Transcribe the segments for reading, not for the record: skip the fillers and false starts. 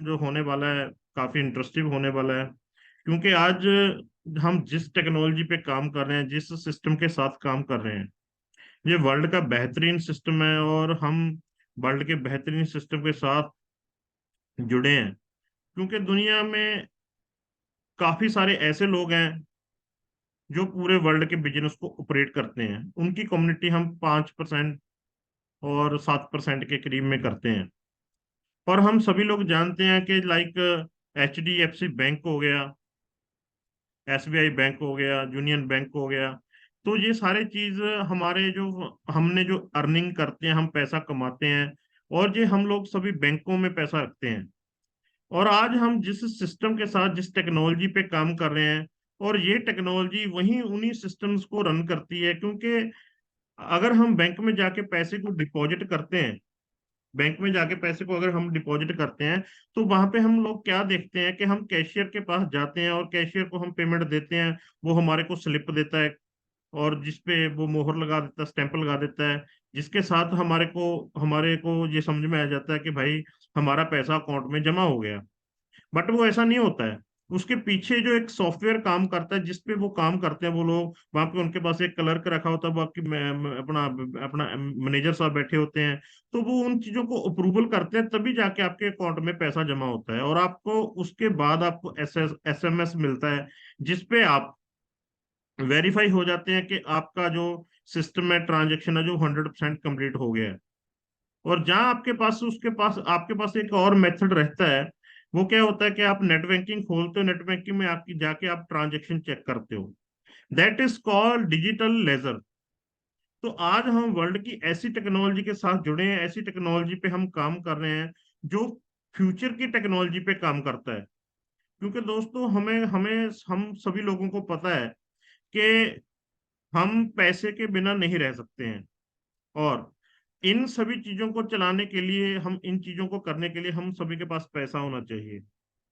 जो होने वाला है काफी इंटरेस्टिंग होने वाला है, क्योंकि आज हम जिस टेक्नोलॉजी पे काम कर रहे हैं, जिस सिस्टम के साथ काम कर रहे हैं, ये वर्ल्ड का बेहतरीन सिस्टम है और हम वर्ल्ड के बेहतरीन सिस्टम के साथ जुड़े हैं। क्योंकि दुनिया में काफी सारे ऐसे लोग हैं जो पूरे वर्ल्ड के बिजनेस को ऑपरेट करते हैं। उनकी कम्युनिटी हम 5% और 7% के करीब में करते हैं। और हम सभी लोग जानते हैं कि लाइक HDFC बैंक हो गया, SBI बैंक हो गया, यूनियन बैंक हो गया। तो ये सारे चीज हमारे जो हमने जो अर्निंग करते हैं, हम पैसा कमाते हैं, और ये हम लोग सभी बैंकों में पैसा रखते हैं। और आज हम जिस सिस्टम के साथ जिस टेक्नोलॉजी पे काम कर रहे हैं, और ये टेक्नोलॉजी वही उन्हीं सिस्टम्स को रन करती है। क्योंकि अगर हम बैंक में जाके पैसे को डिपॉजिट करते हैं, बैंक में जाके पैसे को अगर हम डिपॉजिट करते हैं, तो वहां पे हम लोग क्या देखते हैं कि हम कैशियर के पास जाते हैं और कैशियर को हम पेमेंट देते हैं। वो हमारे को स्लिप देता है और जिसपे वो मोहर लगा देता है, स्टैंप लगा देता है, जिसके साथ हमारे को ये समझ में आ जाता है कि भाई हमारा पैसा अकाउंट में जमा हो गया। बट वो ऐसा नहीं होता है। उसके पीछे जो एक सॉफ्टवेयर काम करता है, जिसपे वो काम करते हैं वो लोग, वहां पे उनके पास एक क्लर्क रखा होता है, बाकी अपना अपना मैनेजर साहब बैठे होते हैं। तो वो उन चीजों को अप्रूवल करते हैं, तभी जाके आपके अकाउंट में पैसा जमा होता है। और आपको उसके बाद आपको SMS मिलता है, जिसपे आप वेरीफाई हो जाते हैं कि आपका जो सिस्टम है, ट्रांजेक्शन है, जो 100% कंप्लीट हो गया है। और जहां आपके पास एक और मेथड रहता है। वो क्या होता है कि आप नेट बैंकिंग खोलते हो, नेट बैंकिंग में आपकी जाके आप ट्रांजेक्शन चेक करते हो। That is called digital ledger. तो आज हम वर्ल्ड की ऐसी टेक्नोलॉजी के साथ जुड़े हैं, ऐसी टेक्नोलॉजी पे हम काम कर रहे हैं जो फ्यूचर की टेक्नोलॉजी पे काम करता है। क्योंकि दोस्तों हमें हमें हम सभी लोगों को पता है कि हम पैसे के बिना नहीं रह सकते हैं। और इन सभी चीजों को चलाने के लिए, हम इन चीजों को करने के लिए, हम सभी के पास पैसा होना चाहिए।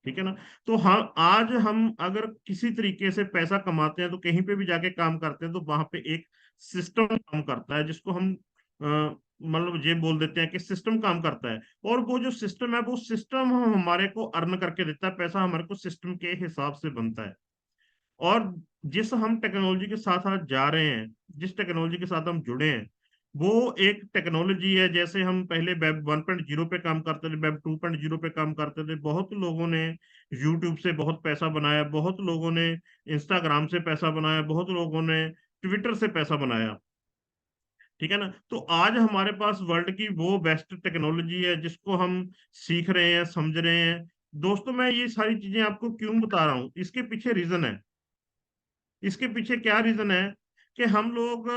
ठीक है ना? तो हाँ, आज हम अगर किसी तरीके से पैसा कमाते हैं, तो कहीं पे भी जाके काम करते हैं, तो वहां पे एक सिस्टम काम करता है, जिसको हम मतलब ये बोल देते हैं कि सिस्टम काम करता है। और वो जो सिस्टम है, वो सिस्टम हमारे को अर्न करके देता है, पैसा हमारे को सिस्टम के हिसाब से बनता है। और जिस हम टेक्नोलॉजी के साथ आज जा रहे हैं, जिस टेक्नोलॉजी के साथ हम जुड़े हैं, वो एक टेक्नोलॉजी है। जैसे हम पहले वेब 1.0 पे काम करते थे, वेब 2.0 पे काम करते थे, बहुत लोगों ने यूट्यूब से बहुत पैसा बनाया, बहुत लोगों ने इंस्टाग्राम से पैसा बनाया, बहुत लोगों ने ट्विटर से पैसा बनाया। ठीक है ना? तो आज हमारे पास वर्ल्ड की वो बेस्ट टेक्नोलॉजी है, जिसको हम सीख रहे हैं, समझ रहे हैं। दोस्तों, मैं ये सारी चीजें आपको क्यों बता रहा हूँ, इसके पीछे रीजन है। इसके पीछे क्या रीजन है कि हम लोग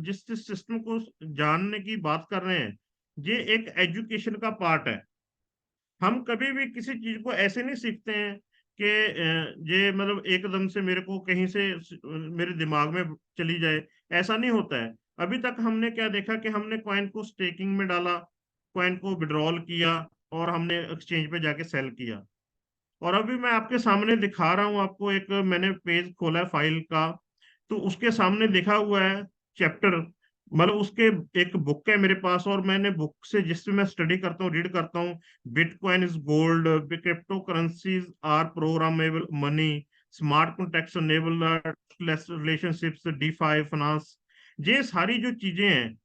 जिस जिस सिस्टम को जानने की बात कर रहे हैं, ये एक एजुकेशन का पार्ट है। हम कभी भी किसी चीज को ऐसे नहीं सीखते हैं कि ये मतलब एकदम से मेरे को कहीं से मेरे दिमाग में चली जाए। ऐसा नहीं होता है। अभी तक हमने क्या देखा कि हमने कॉइन को स्टेकिंग में डाला, कॉइन को विड्रॉल किया, और हमने एक्सचेंज पे जाके सेल किया। और अभी मैं आपके सामने दिखा रहा हूँ आपको, एक मैंने पेज खोला है फाइल का। तो उसके सामने लिखा हुआ है चैप्टर, मतलब उसके एक बुक है मेरे पास, और मैंने बुक से जिससे मैं स्टडी करता हूँ, रीड करता हूँ। Bitcoin is gold, crypto currencies are programmable money, smart contracts enable relationships, DeFi finance. ये सारी जो चीजें हैं,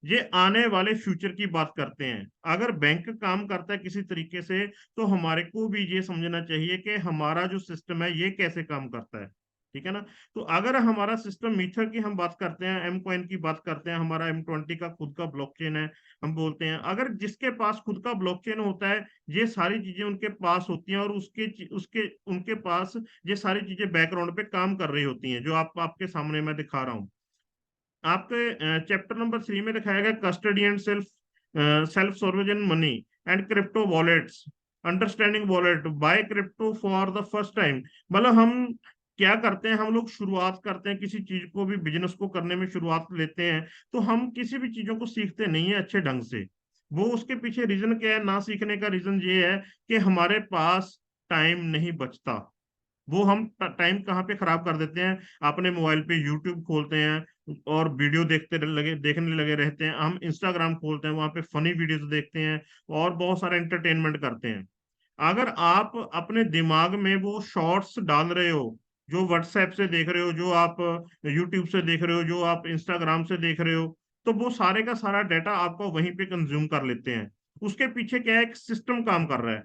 ये आने वाले फ्यूचर की बात करते हैं। अगर बैंक काम करता है किसी तरीके से, तो हमारे को भी ये समझना चाहिए कि हमारा जो सिस्टम है ये कैसे काम करता है। ठीक है ना? तो अगर हमारा सिस्टम मीथर की हम बात करते हैं, एम कॉइन की बात करते हैं, हमारा M20 का खुद का ब्लॉकचेन है। हम बोलते हैं अगर जिसके पास खुद का ब्लॉकचेन होता है, ये सारी चीजें उनके पास होती हैं, और उसके उसके उनके पास ये सारी चीजें बैकग्राउंड पे काम कर रही होती हैं, जो आपके सामने मैं दिखा रहा हूँ। आपके चैप्टर नंबर 3 में दिखाया गया custody and self sovereign money and crypto wallets, understanding wallet buy crypto for the first time. मतलब हम क्या करते हैं, हम लोग शुरुआत करते हैं किसी चीज को भी, बिजनेस को करने में शुरुआत लेते हैं, तो हम किसी भी चीजों को सीखते नहीं है अच्छे ढंग से। वो उसके पीछे रीजन क्या है, ना सीखने का रीजन ये है कि हमारे पास टाइम नहीं बचता। वो हम टाइम कहाँ पे खराब कर देते हैं, अपने मोबाइल पे यूट्यूब खोलते हैं, और वीडियो देखने लगे रहते हैं। हम इंस्टाग्राम खोलते हैं, वहां पे फनी वीडियोस देखते हैं और बहुत सारा एंटरटेनमेंट करते हैं। अगर आप अपने दिमाग में वो शॉर्ट्स डाल रहे हो, जो व्हाट्सएप से देख रहे हो, जो आप यूट्यूब से देख रहे हो, जो आप इंस्टाग्राम से देख रहे हो, तो वो सारे का सारा डाटा आपको वहीं पे कंज्यूम कर लेते हैं। उसके पीछे क्या है, एक सिस्टम काम कर रहा है।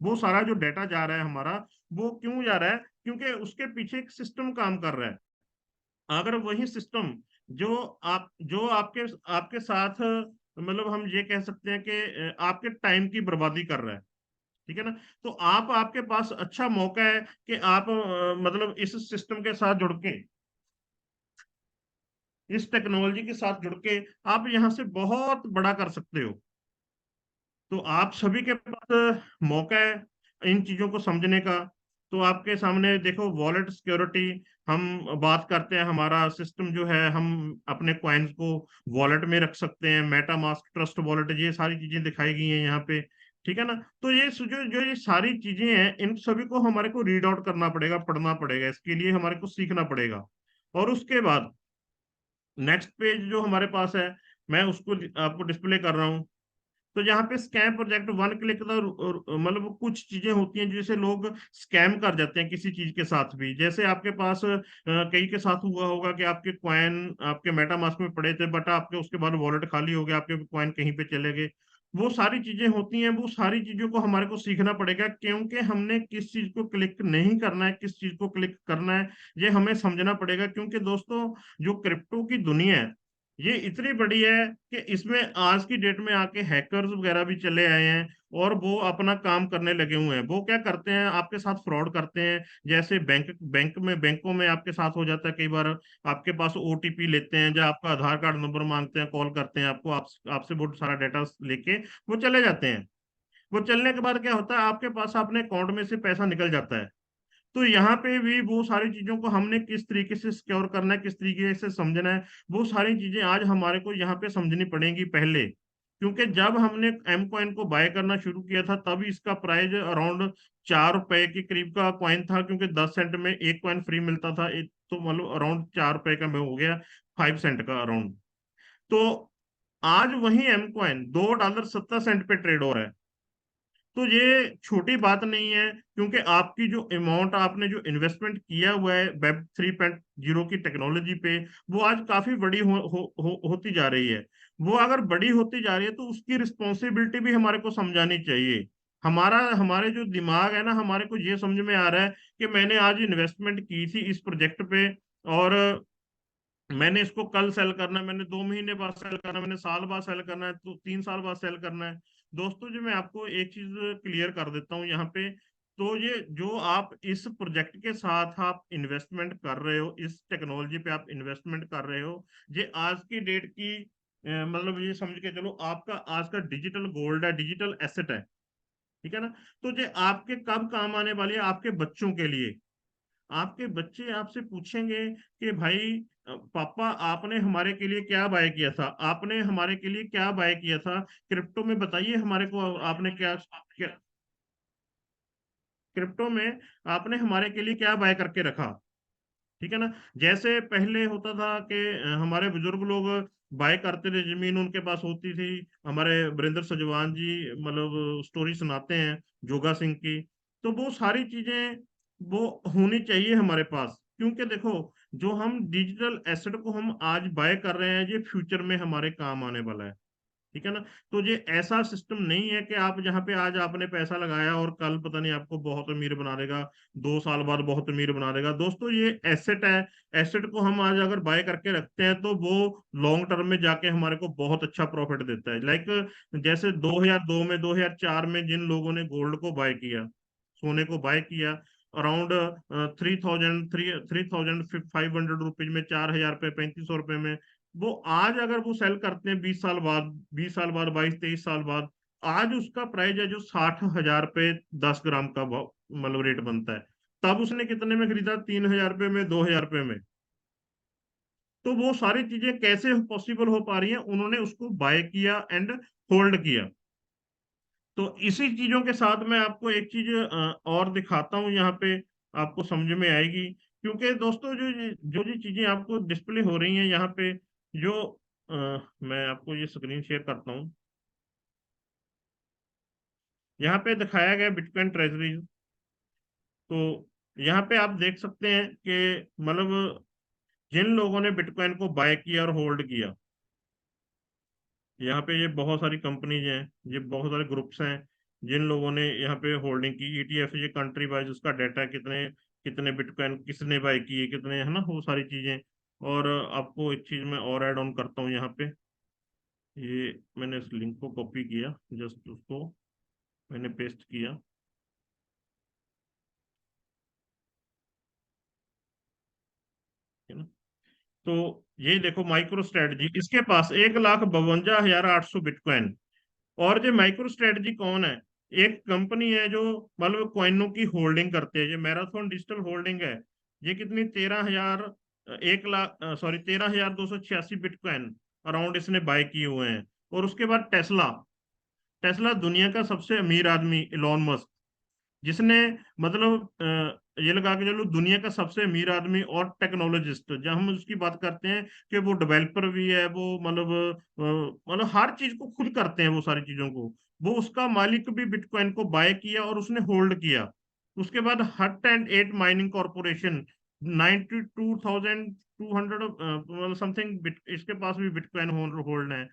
वो सारा जो डाटा जा रहा है हमारा, वो क्यों जा रहा है? क्योंकि उसके पीछे एक सिस्टम काम कर रहा है। अगर वही सिस्टम जो जो आपके आपके साथ, मतलब हम ये कह सकते हैं कि आपके टाइम की बर्बादी कर रहा है, ठीक है ना, तो आपके पास अच्छा मौका है कि आप मतलब इस सिस्टम के साथ जुड़ के, इस टेक्नोलॉजी के साथ जुड़ के आप यहाँ से बहुत बड़ा कर सकते हो। तो आप सभी के पास मौका है इन चीजों को समझने का। तो आपके सामने देखो, वॉलेट सिक्योरिटी, हम बात करते हैं, हमारा सिस्टम जो है, हम अपने कॉइन्स को वॉलेट में रख सकते हैं, मेटा मास्क, ट्रस्ट वॉलेट, ये सारी चीजें दिखाई गई हैं यहाँ पे, ठीक है ना। तो ये जो जो ये सारी चीजें हैं, इन सभी को हमारे को रीड आउट करना पड़ेगा, पढ़ना पड़ेगा, इसके लिए हमारे को सीखना पड़ेगा। और उसके बाद नेक्स्ट पेज जो हमारे पास है, मैं उसको आपको डिस्प्ले कर रहा हूँ। तो यहाँ पे स्कैम प्रोजेक्ट, वन क्लिक का मतलब कुछ चीजें होती हैं जिसे लोग स्कैम कर जाते हैं किसी चीज के साथ भी। जैसे आपके पास कई के साथ हुआ होगा कि आपके कॉइन आपके मेटामास्क में पड़े थे, बट आपके उसके बाद वॉलेट खाली हो गया, आपके कॉइन कहीं पे चले गए। वो सारी चीजें होती हैं, वो सारी चीजों को हमारे को सीखना पड़ेगा, क्योंकि हमने किस चीज को क्लिक नहीं करना है, किस चीज को क्लिक करना है, ये हमें समझना पड़ेगा। क्योंकि दोस्तों, जो क्रिप्टो की दुनिया है, ये इतनी बड़ी है कि इसमें आज की डेट में आके हैकर्स वगैरह भी चले आए हैं और वो अपना काम करने लगे हुए हैं। वो क्या करते हैं, आपके साथ फ्रॉड करते हैं। जैसे बैंकों में आपके साथ हो जाता है कई बार, आपके पास ओटीपी लेते हैं, जो आपका आधार कार्ड नंबर मांगते हैं, कॉल करते हैं आपको, आपसे बहुत सारा डाटा लेके वो चले जाते हैं। वो चलने के बाद क्या होता है, आपके पास अपने अकाउंट में से पैसा निकल जाता है। तो यहाँ पे भी वो सारी चीजों को हमने किस तरीके से सिक्योर करना है, किस तरीके से समझना है, वो सारी चीजें आज हमारे को यहाँ पे समझनी पड़ेंगी पहले। क्योंकि जब हमने एम कॉइन को बाय करना शुरू किया था, तब इसका प्राइस अराउंड 4 रुपए के करीब का कॉइन था, क्योंकि 10 सेंट में एक कॉइन फ्री मिलता था। तो मतलब अराउंड 4 रुपए का में हो गया 5 सेंट का अराउंड। तो आज वही एम कॉइन $2.70 पे ट्रेड हो रहा है। तो ये छोटी बात नहीं है, क्योंकि आपकी जो अमाउंट, आपने जो इन्वेस्टमेंट किया हुआ है Web 3.0 की टेक्नोलॉजी पे, वो आज काफी बड़ी होती जा रही है। वो अगर बड़ी होती जा रही है, तो उसकी रिस्पॉन्सिबिलिटी भी हमारे को समझानी चाहिए। हमारे जो दिमाग है ना, हमारे को ये समझ में आ रहा है कि मैंने आज इन्वेस्टमेंट की थी इस प्रोजेक्ट पे, और मैंने इसको कल सेल करना है, मैंने 2 महीने बाद सेल करना है, मैंने साल बाद सेल करना है, तो 3 साल बाद सेल करना है। दोस्तों जी, मैं आपको एक चीज क्लियर कर देता हूँ यहाँ पे। तो ये जो आप इस प्रोजेक्ट के साथ आप इन्वेस्टमेंट कर रहे हो, इस टेक्नोलॉजी पे आप इन्वेस्टमेंट कर रहे हो, ये आज की डेट की मतलब ये समझ के चलो, आपका आज का डिजिटल गोल्ड है, डिजिटल एसेट है, ठीक है ना। तो ये आपके कब काम आने वाली है? आपके बच्चों के लिए। आपके बच्चे आपसे पूछेंगे कि भाई, पापा आपने हमारे के लिए क्या बाय किया था, आपने हमारे के लिए क्या बाय किया था क्रिप्टो में, बताइए हमारे को, आपने क्या क्रिप्टो में आपने हमारे के लिए क्या बाय करके रखा, ठीक है ना। जैसे पहले होता था कि हमारे बुजुर्ग लोग बाय करते थे, जमीन उनके पास होती थी। हमारे वरिंदर सजवान जी मतलब स्टोरी सुनाते हैं जोगा सिंह की। तो वो सारी चीजें वो होनी चाहिए हमारे पास, क्योंकि देखो, जो हम डिजिटल एसेट को हम आज बाय कर रहे हैं, ये फ्यूचर में हमारे काम आने वाला है, ठीक है ना। तो ये ऐसा सिस्टम नहीं है कि आप जहाँ पे आज आपने पैसा लगाया और कल पता नहीं आपको बहुत अमीर बना देगा, 2 साल बाद बहुत अमीर बना देगा। दोस्तों, ये एसेट है। एसेट को हम आज अगर बाय करके रखते हैं, तो वो लॉन्ग टर्म में जाके हमारे को बहुत अच्छा प्रॉफिट देता है। लाइक जैसे 2002 में, 2004 में जिन लोगों ने गोल्ड को बाय किया, सोने को बाय किया, अराउंड 3,500 रुपीज में, 4,000 रुपये, 3,500 रुपये में, वो आज अगर वो सेल करते हैं 20 साल बाद, 20 साल बाद, 22-23 साल बाद, आज उसका प्राइस है जो 60,000 रुपये 10 ग्राम का मतलब रेट बनता है। तब उसने कितने में खरीदा? 3,000 रुपये में, 2,000 रुपये में। तो वो सारी चीजें कैसे पॉसिबल हो पा रही हैं? उन्होंने उसको बाय किया एंड होल्ड किया। तो इसी चीजों के साथ मैं आपको एक चीज और दिखाता हूँ यहाँ पे, आपको समझ में आएगी। क्योंकि दोस्तों जो जो चीजें आपको डिस्प्ले हो रही हैं यहाँ पे, जो अ, मैं आपको ये स्क्रीन शेयर करता हूँ। यहाँ पे दिखाया गया बिटकॉइन ट्रेजरी। तो यहाँ पे आप देख सकते हैं कि मतलब जिन लोगों ने बिटकॉइन को बाय किया और होल्ड किया, यहाँ पे ये बहुत सारी कंपनीज हैं, ये बहुत सारे ग्रुप्स हैं जिन लोगों ने यहाँ पे होल्डिंग की। ईटीएफ, ये कंट्री वाइज उसका डाटा, कितने कितने बिटकॉइन किसने बाय किए, कितने, है ना, वो सारी चीजें। और आपको एक चीज मैं और ऐड ऑन करता हूँ यहाँ पे। ये मैंने इस लिंक को कॉपी किया, जस्ट उसको मैंने पेस्ट किया, है ना। तो ये देखो माइक्रो स्ट्रेटजी, इसके पास 1,52,800 बिटकॉइन। और जो माइक्रो स्ट्रेटजी कौन है? एक कंपनी है जो मतलब कॉइनों की होल्डिंग करते हैं। ये मैराथन डिजिटल होल्डिंग है। ये कितनी, 13,000, 1 लाख, सॉरी, 13,286 बिटकॉइन अराउंड इसने बाय किए हुए हैं। और उसके बाद टेस्ला। टेस्ला दुनिया का सबसे अमीर आदमी इलॉन मस्क, जिसने मतलब ये लगा के चलो दुनिया का सबसे अमीर आदमी और टेक्नोलॉजिस्ट, जब हम उसकी बात करते हैं कि वो डेवलपर भी है, वो मतलब मतलब हर चीज को खुद करते हैं वो सारी चीजों को। वो उसका मालिक भी बिटकॉइन को बाय किया और उसने होल्ड किया। उसके बाद हट एंड एट माइनिंग कॉरपोरेशन, 92,200 मतलब समथिंग, इसके पास भी बिटकॉइन होल्ड है।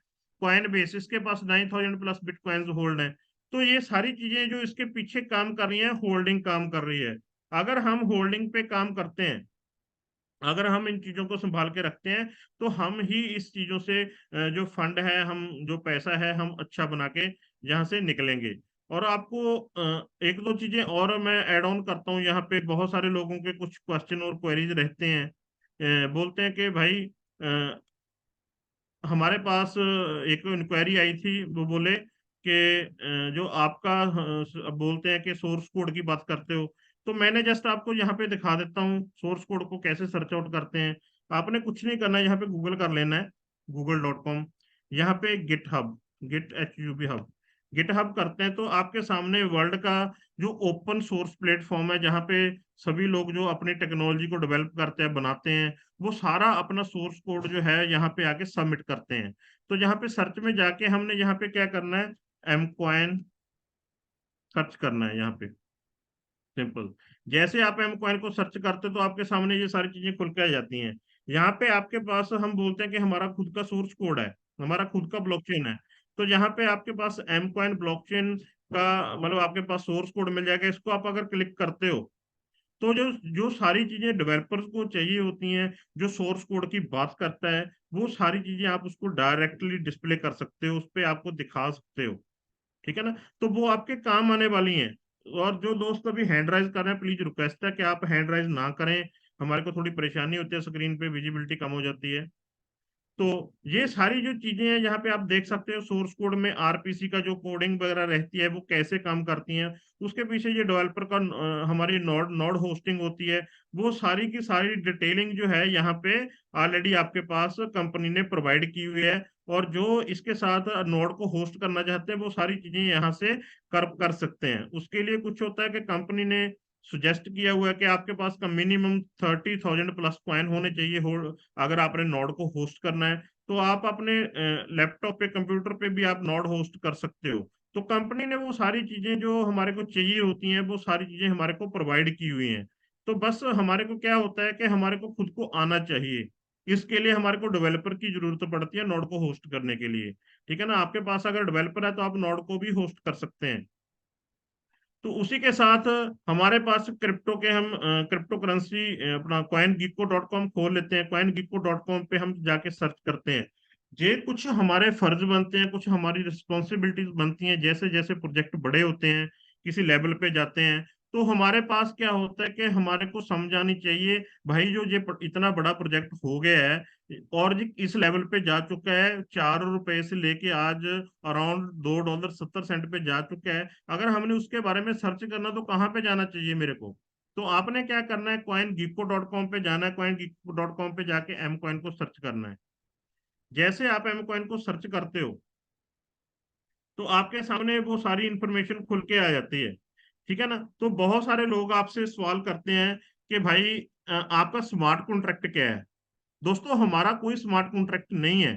कॉइन बेस, इसके पास 9,000 प्लस बिटकॉइन होल्ड है। तो ये सारी चीजें जो इसके पीछे काम कर रही हैं, होल्डिंग काम कर रही है। अगर हम होल्डिंग पे काम करते हैं, अगर हम इन चीजों को संभाल के रखते हैं, तो हम ही इस चीजों से जो फंड है, हम जो पैसा है, हम अच्छा बना के यहाँ से निकलेंगे। और आपको एक दो चीजें और मैं ऐड ऑन करता हूँ यहाँ पे। बहुत सारे लोगों के कुछ क्वेश्चन और क्वेरीज रहते हैं। बोलते हैं कि भाई हमारे पास एक इंक्वायरी आई थी, वो बोले कि जो आपका अब बोलते हैं कि सोर्स कोड की बात करते हो। तो मैंने जस्ट आपको यहाँ पे दिखा देता हूँ सोर्स कोड को कैसे सर्च आउट करते हैं। आपने कुछ नहीं करना है, यहाँ पे गूगल कर लेना है, google.com। यहाँ पे GitHub, git HUB hub, GitHub करते हैं तो आपके सामने वर्ल्ड का जो ओपन सोर्स प्लेटफॉर्म है, जहाँ पे सभी लोग जो अपनी टेक्नोलॉजी को डेवलप करते हैं, बनाते हैं, वो सारा अपना सोर्स कोड जो है यहाँ पे आके सबमिट करते हैं। तो यहाँ पे सर्च में जाके हमने यहाँ पे क्या करना है, एम कॉइन सर्च करना है यहाँ पे, सिंपल। जैसे आप एम कॉइन को सर्च करते हो तो आपके सामने ये सारी चीजें खुल के आ जाती हैं। यहाँ पे आपके पास हम बोलते हैं कि हमारा खुद का सोर्स कोड है, हमारा खुद का ब्लॉकचेन है। तो यहाँ पे आपके पास एम कॉइन ब्लॉकचेन का मतलब आपके पास सोर्स कोड मिल जाएगा। इसको आप अगर क्लिक करते हो, तो जो जो सारी चीजें डेवलपर्स को चाहिए होती हैं, जो सोर्स कोड की बात करता है, वो सारी चीजें आप उसको डायरेक्टली डिस्प्ले कर सकते हो, उस पे आपको दिखा सकते हो। ठीक है ना। तो वो आपके काम आने वाली हैं। और जो दोस्त अभी हैंड राइज कर रहे हैं, प्लीज रिक्वेस्ट है कि आप हैंड राइज ना करें। हमारे को थोड़ी परेशानी होती है, स्क्रीन पे विजिबिलिटी कम हो जाती है। तो ये सारी जो चीजें हैं यहाँ पे आप देख सकते हो, सोर्स कोड में आरपीसी का जो कोडिंग वगैरह रहती है वो कैसे काम करती है। उसके पीछे ये डेवलपर का हमारी नोड नोड होस्टिंग होती है। वो सारी की सारी डिटेलिंग जो है यहाँ पे ऑलरेडी आपके पास कंपनी ने प्रोवाइड की हुई है। और जो इसके साथ नोड को होस्ट करना चाहते हैं, वो सारी चीजें यहाँ से कर सकते हैं। उसके लिए कुछ होता है कि कंपनी ने सुजेस्ट किया हुआ है कि आपके पास का मिनिमम 30,000 प्लस कॉइन होने चाहिए हो, अगर आपने नोड को होस्ट करना है। तो आप अपने लैपटॉप पे, कंप्यूटर पे भी आप नोड होस्ट कर सकते हो। तो कंपनी ने वो सारी चीजें जो हमारे को चाहिए होती हैं, वो सारी चीजें हमारे को प्रोवाइड की हुई हैं। तो बस हमारे को क्या होता है कि हमारे को खुद को आना चाहिए। इसके लिए हमारे को डेवलपर की जरूरत पड़ती है नोड को होस्ट करने के लिए। ठीक है ना। आपके पास अगर डेवलपर है तो आप नोड को भी होस्ट कर सकते हैं। तो उसी के साथ हमारे पास क्रिप्टो के हम क्रिप्टो करेंसी अपना coingecko.com खोल लेते हैं। coingecko.com पे हम जाके सर्च करते हैं। ये कुछ हमारे फर्ज बनते हैं, कुछ हमारी रिस्पॉन्सिबिलिटीज बनती हैं। जैसे जैसे प्रोजेक्ट बड़े होते हैं, किसी लेवल पे जाते हैं, तो हमारे पास क्या होता है कि हमारे को समझ आनी चाहिए, भाई जो ये इतना बड़ा प्रोजेक्ट हो गया है और जी इस लेवल पे जा चुका है, ₹4 से लेके आज अराउंड $2.70 पे जा चुका है। अगर हमने उसके बारे में सर्च करना तो कहाँ पे जाना चाहिए मेरे को? तो आपने क्या करना है, coingecko.com पे जाना है। coingecko.com पे जाके एम कॉइन को सर्च करना है। जैसे आप एम कॉइन को सर्च करते हो, तो आपके सामने वो सारी इंफॉर्मेशन खुल के आ जाती है। ठीक है ना। तो बहुत सारे लोग आपसे सवाल करते हैं कि भाई आपका स्मार्ट कॉन्ट्रैक्ट क्या है। दोस्तों हमारा कोई स्मार्ट कॉन्ट्रैक्ट नहीं है,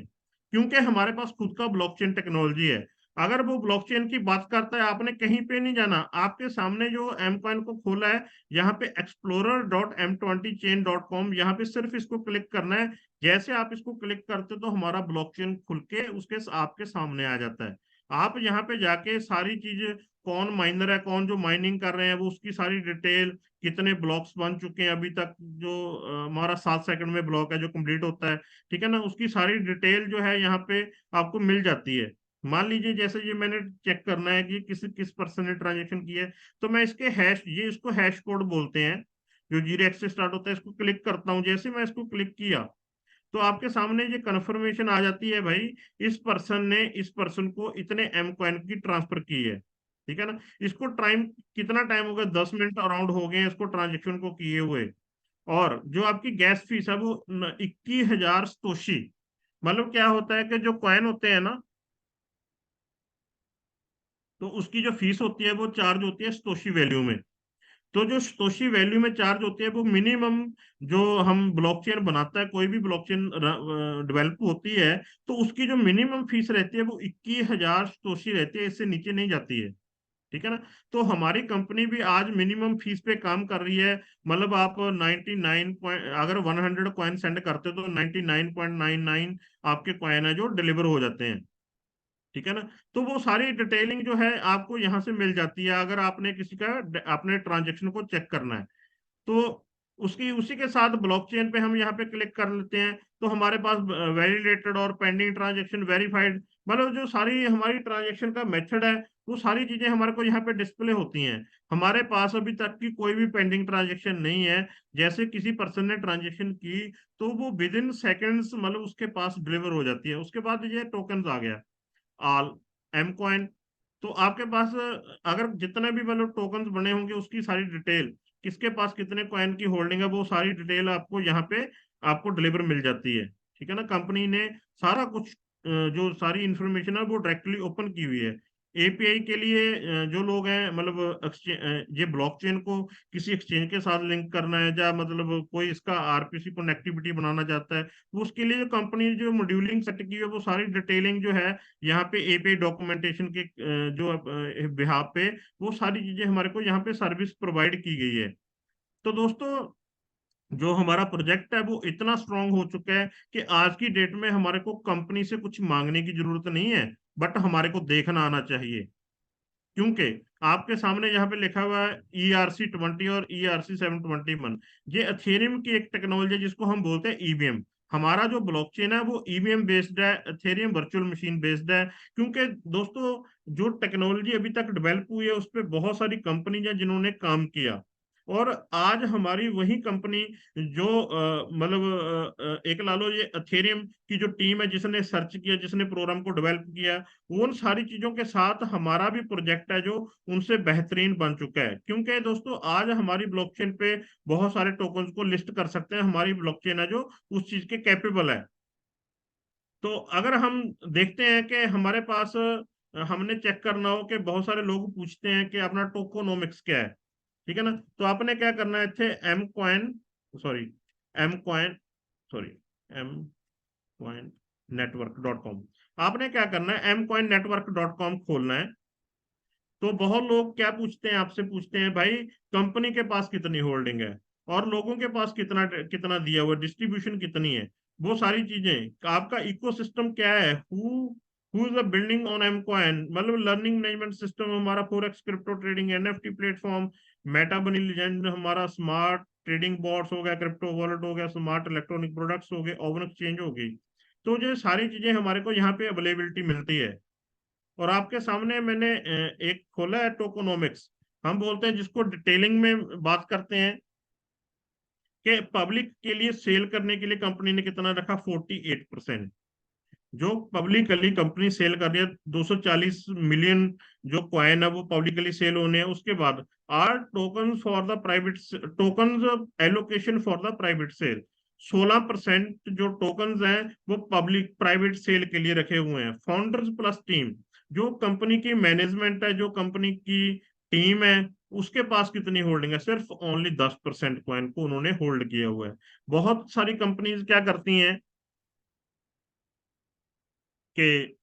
क्योंकि हमारे पास खुद का ब्लॉकचेन टेक्नोलॉजी है। अगर वो ब्लॉकचेन की बात करता है, आपने कहीं पे नहीं जाना, आपके सामने जो एम कॉइन को खोला है, यहाँ पे explorer.m20chain.com, यहाँ पे सिर्फ इसको क्लिक करना है। जैसे आप इसको क्लिक करते हो तो हमारा ब्लॉकचेन खुल के उसके आपके सामने आ जाता है। आप यहाँ पे जाके सारी चीजें, कौन माइनर है, कौन जो माइनिंग कर रहे हैं, वो उसकी सारी डिटेल, कितने ब्लॉक्स बन चुके हैं अभी तक, जो हमारा 7 सेकंड में ब्लॉक है जो कंप्लीट होता है, ठीक है ना, उसकी सारी डिटेल जो है यहाँ पे आपको मिल जाती है। मान लीजिए जैसे ये मैंने चेक करना है कि किस पर्सन ने ट्रांजेक्शन की है, तो मैं इसके हैश, ये इसको हैश कोड बोलते हैं, जो 0x से स्टार्ट होता है, इसको क्लिक करता हूँ। जैसे मैं इसको क्लिक किया तो आपके सामने ये कन्फर्मेशन आ जाती है, भाई इस पर्सन ने इस पर्सन को इतने एम कॉइन की ट्रांसफर की है, ठीक है ना। इसको टाइम, कितना टाइम हो गया, 10 मिनट अराउंड हो गए हैं इसको ट्रांजेक्शन को किए हुए। और जो आपकी गैस फीस है वो 21,000 सतोशी। मतलब क्या होता है कि जो कॉइन होते हैं ना, तो उसकी जो फीस होती है वो चार्ज होती है सतोशी वैल्यू में। तो जो सतोशी वैल्यू में चार्ज होती है वो मिनिमम, जो हम ब्लॉकचेन बनाता है, कोई भी ब्लॉकचेन डेवलप होती है, तो उसकी जो मिनिमम फीस रहती है वो 21,000 सतोशी रहती है, इससे नीचे नहीं जाती है, ठीक है ना। तो हमारी कंपनी भी आज मिनिमम फीस पे काम कर रही है। मतलब आप 99 पॉइंट, अगर 100 कॉइन सेंड करते हो तो 99.99 आपके कॉइन है जो डिलीवर हो जाते हैं, ठीक है ना। तो वो सारी डिटेलिंग जो है आपको यहाँ से मिल जाती है, अगर आपने किसी का अपने ट्रांजेक्शन को चेक करना है। तो उसकी उसी के साथ ब्लॉकचेन पे हम यहाँ पे क्लिक कर लेते हैं, तो हमारे पास वैलिडेटेड और पेंडिंग ट्रांजेक्शन, वेरीफाइड, मतलब जो सारी हमारी ट्रांजेक्शन का मेथड है, वो सारी चीजें हमारे को यहाँ पे डिस्प्ले होती हैं। हमारे पास अभी तक की कोई भी पेंडिंग ट्रांजेक्शन नहीं है। जैसे किसी पर्सन ने ट्रांजेक्शन की तो वो विद इन सेकेंड्स, मतलब उसके पास डिलीवर हो जाती है। उसके बाद ये टोकन आ गया, आल एम कॉइन। तो आपके पास अगर जितने भी मतलब टोकन्स बने होंगे उसकी सारी डिटेल, किसके पास कितने कॉइन की होल्डिंग है, वो सारी डिटेल आपको यहाँ पे आपको डिलीवर मिल जाती है, ठीक है ना। कंपनी ने सारा कुछ जो सारी इंफॉर्मेशन है वो डायरेक्टली ओपन की हुई है। एपीआई के लिए जो लोग हैं, मतलब ये ब्लॉकचेन को किसी एक्सचेंज के साथ लिंक करना है, या मतलब कोई इसका आरपीसी कनेक्टिविटी बनाना चाहता है, वो उसके लिए जो कंपनी जो मॉड्यूलिंग सेट की है, वो सारी डिटेलिंग जो है यहाँ पे एपीआई डॉक्यूमेंटेशन के जो बिहाफ पे, वो सारी चीजें हमारे को यहाँ पे सर्विस प्रोवाइड की गई है। तो दोस्तों जो हमारा प्रोजेक्ट है वो इतना स्ट्रांग हो चुका है कि आज की डेट में हमारे को कंपनी से कुछ मांगने की जरूरत नहीं है, बट हमारे को देखना आना चाहिए। क्योंकि आपके सामने यहाँ पे लिखा हुआ है ERC-20 और ERC-721, ये एथेरियम की एक टेक्नोलॉजी है जिसको हम बोलते हैं ईवीएम। हमारा जो ब्लॉकचेन है वो ईवीएम बेस्ड है, एथेरियम वर्चुअल मशीन बेस्ड है। क्योंकि दोस्तों जो टेक्नोलॉजी अभी तक डेवलप हुई है उस पर बहुत सारी कंपनी है जिन्होंने काम किया, और आज हमारी वही कंपनी जो एक ला लो, ये एथेरियम की जो टीम है जिसने सर्च किया, जिसने प्रोग्राम को डेवलप किया, उन सारी चीजों के साथ हमारा भी प्रोजेक्ट है जो उनसे बेहतरीन बन चुका है। क्योंकि दोस्तों आज हमारी ब्लॉकचेन पे बहुत सारे टोकन्स को लिस्ट कर सकते हैं, हमारी ब्लॉकचेन है जो उस चीज के कैपेबल है। तो अगर हम देखते हैं कि हमारे पास हमने चेक करना हो कि बहुत सारे लोग पूछते हैं कि अपना टोकोनोमिक्स क्या है, ठीक है ना। तो आपने क्या करना है, the M coin, sorry M coin, sorry M coin नेटवर्क.com, आपने क्या करना है, एम कॉइन नेटवर्क.com खोलना है। तो बहुत लोग क्या पूछते हैं, आपसे पूछते हैं भाई कंपनी के पास कितनी होल्डिंग है, और लोगों के पास कितना कितना दिया हुआ, डिस्ट्रीब्यूशन कितनी है, वो सारी चीजें, आपका इकोसिस्टम क्या है, who is building on M coin, मतलब लर्निंग मैनेजमेंट सिस्टम हमारा, forex crypto trading, NFT platform, meta bunny legend हमारा, स्मार्ट ट्रेडिंग बॉट्स हो गया, क्रिप्टो वॉलेट हो गया, स्मार्ट इलेक्ट्रॉनिक प्रोडक्ट्स हो गए, ओवन एक्सचेंज हो गई। तो ये सारी चीजें हमारे को यहाँ पे अवेलेबिलिटी मिलती है। और आपके सामने मैंने एक खोला है टोकोनोमिक्स, हम बोलते हैं जिसको डिटेलिंग में बात करते हैं कि पब्लिक के लिए सेल करने के लिए कंपनी ने कितना रखा, 48%। जो पब्लिकली कंपनी सेल कर रही है, 240 मिलियन जो कॉइन है वो पब्लिकली सेल होने हैं। उसके बाद are token for the private, token allocation for the private sale, 16% जो टोकन हैं वो पब्लिक प्राइवेट सेल के लिए रखे हुए हैं। फाउंडर्स प्लस टीम, जो कंपनी की मैनेजमेंट है, जो कंपनी की टीम है, उसके पास कितनी होल्डिंग है, सिर्फ ओनली 10% कॉइन को उन्होंने होल्ड किया हुआ है। बहुत सारी कंपनीज क्या करती हैं कि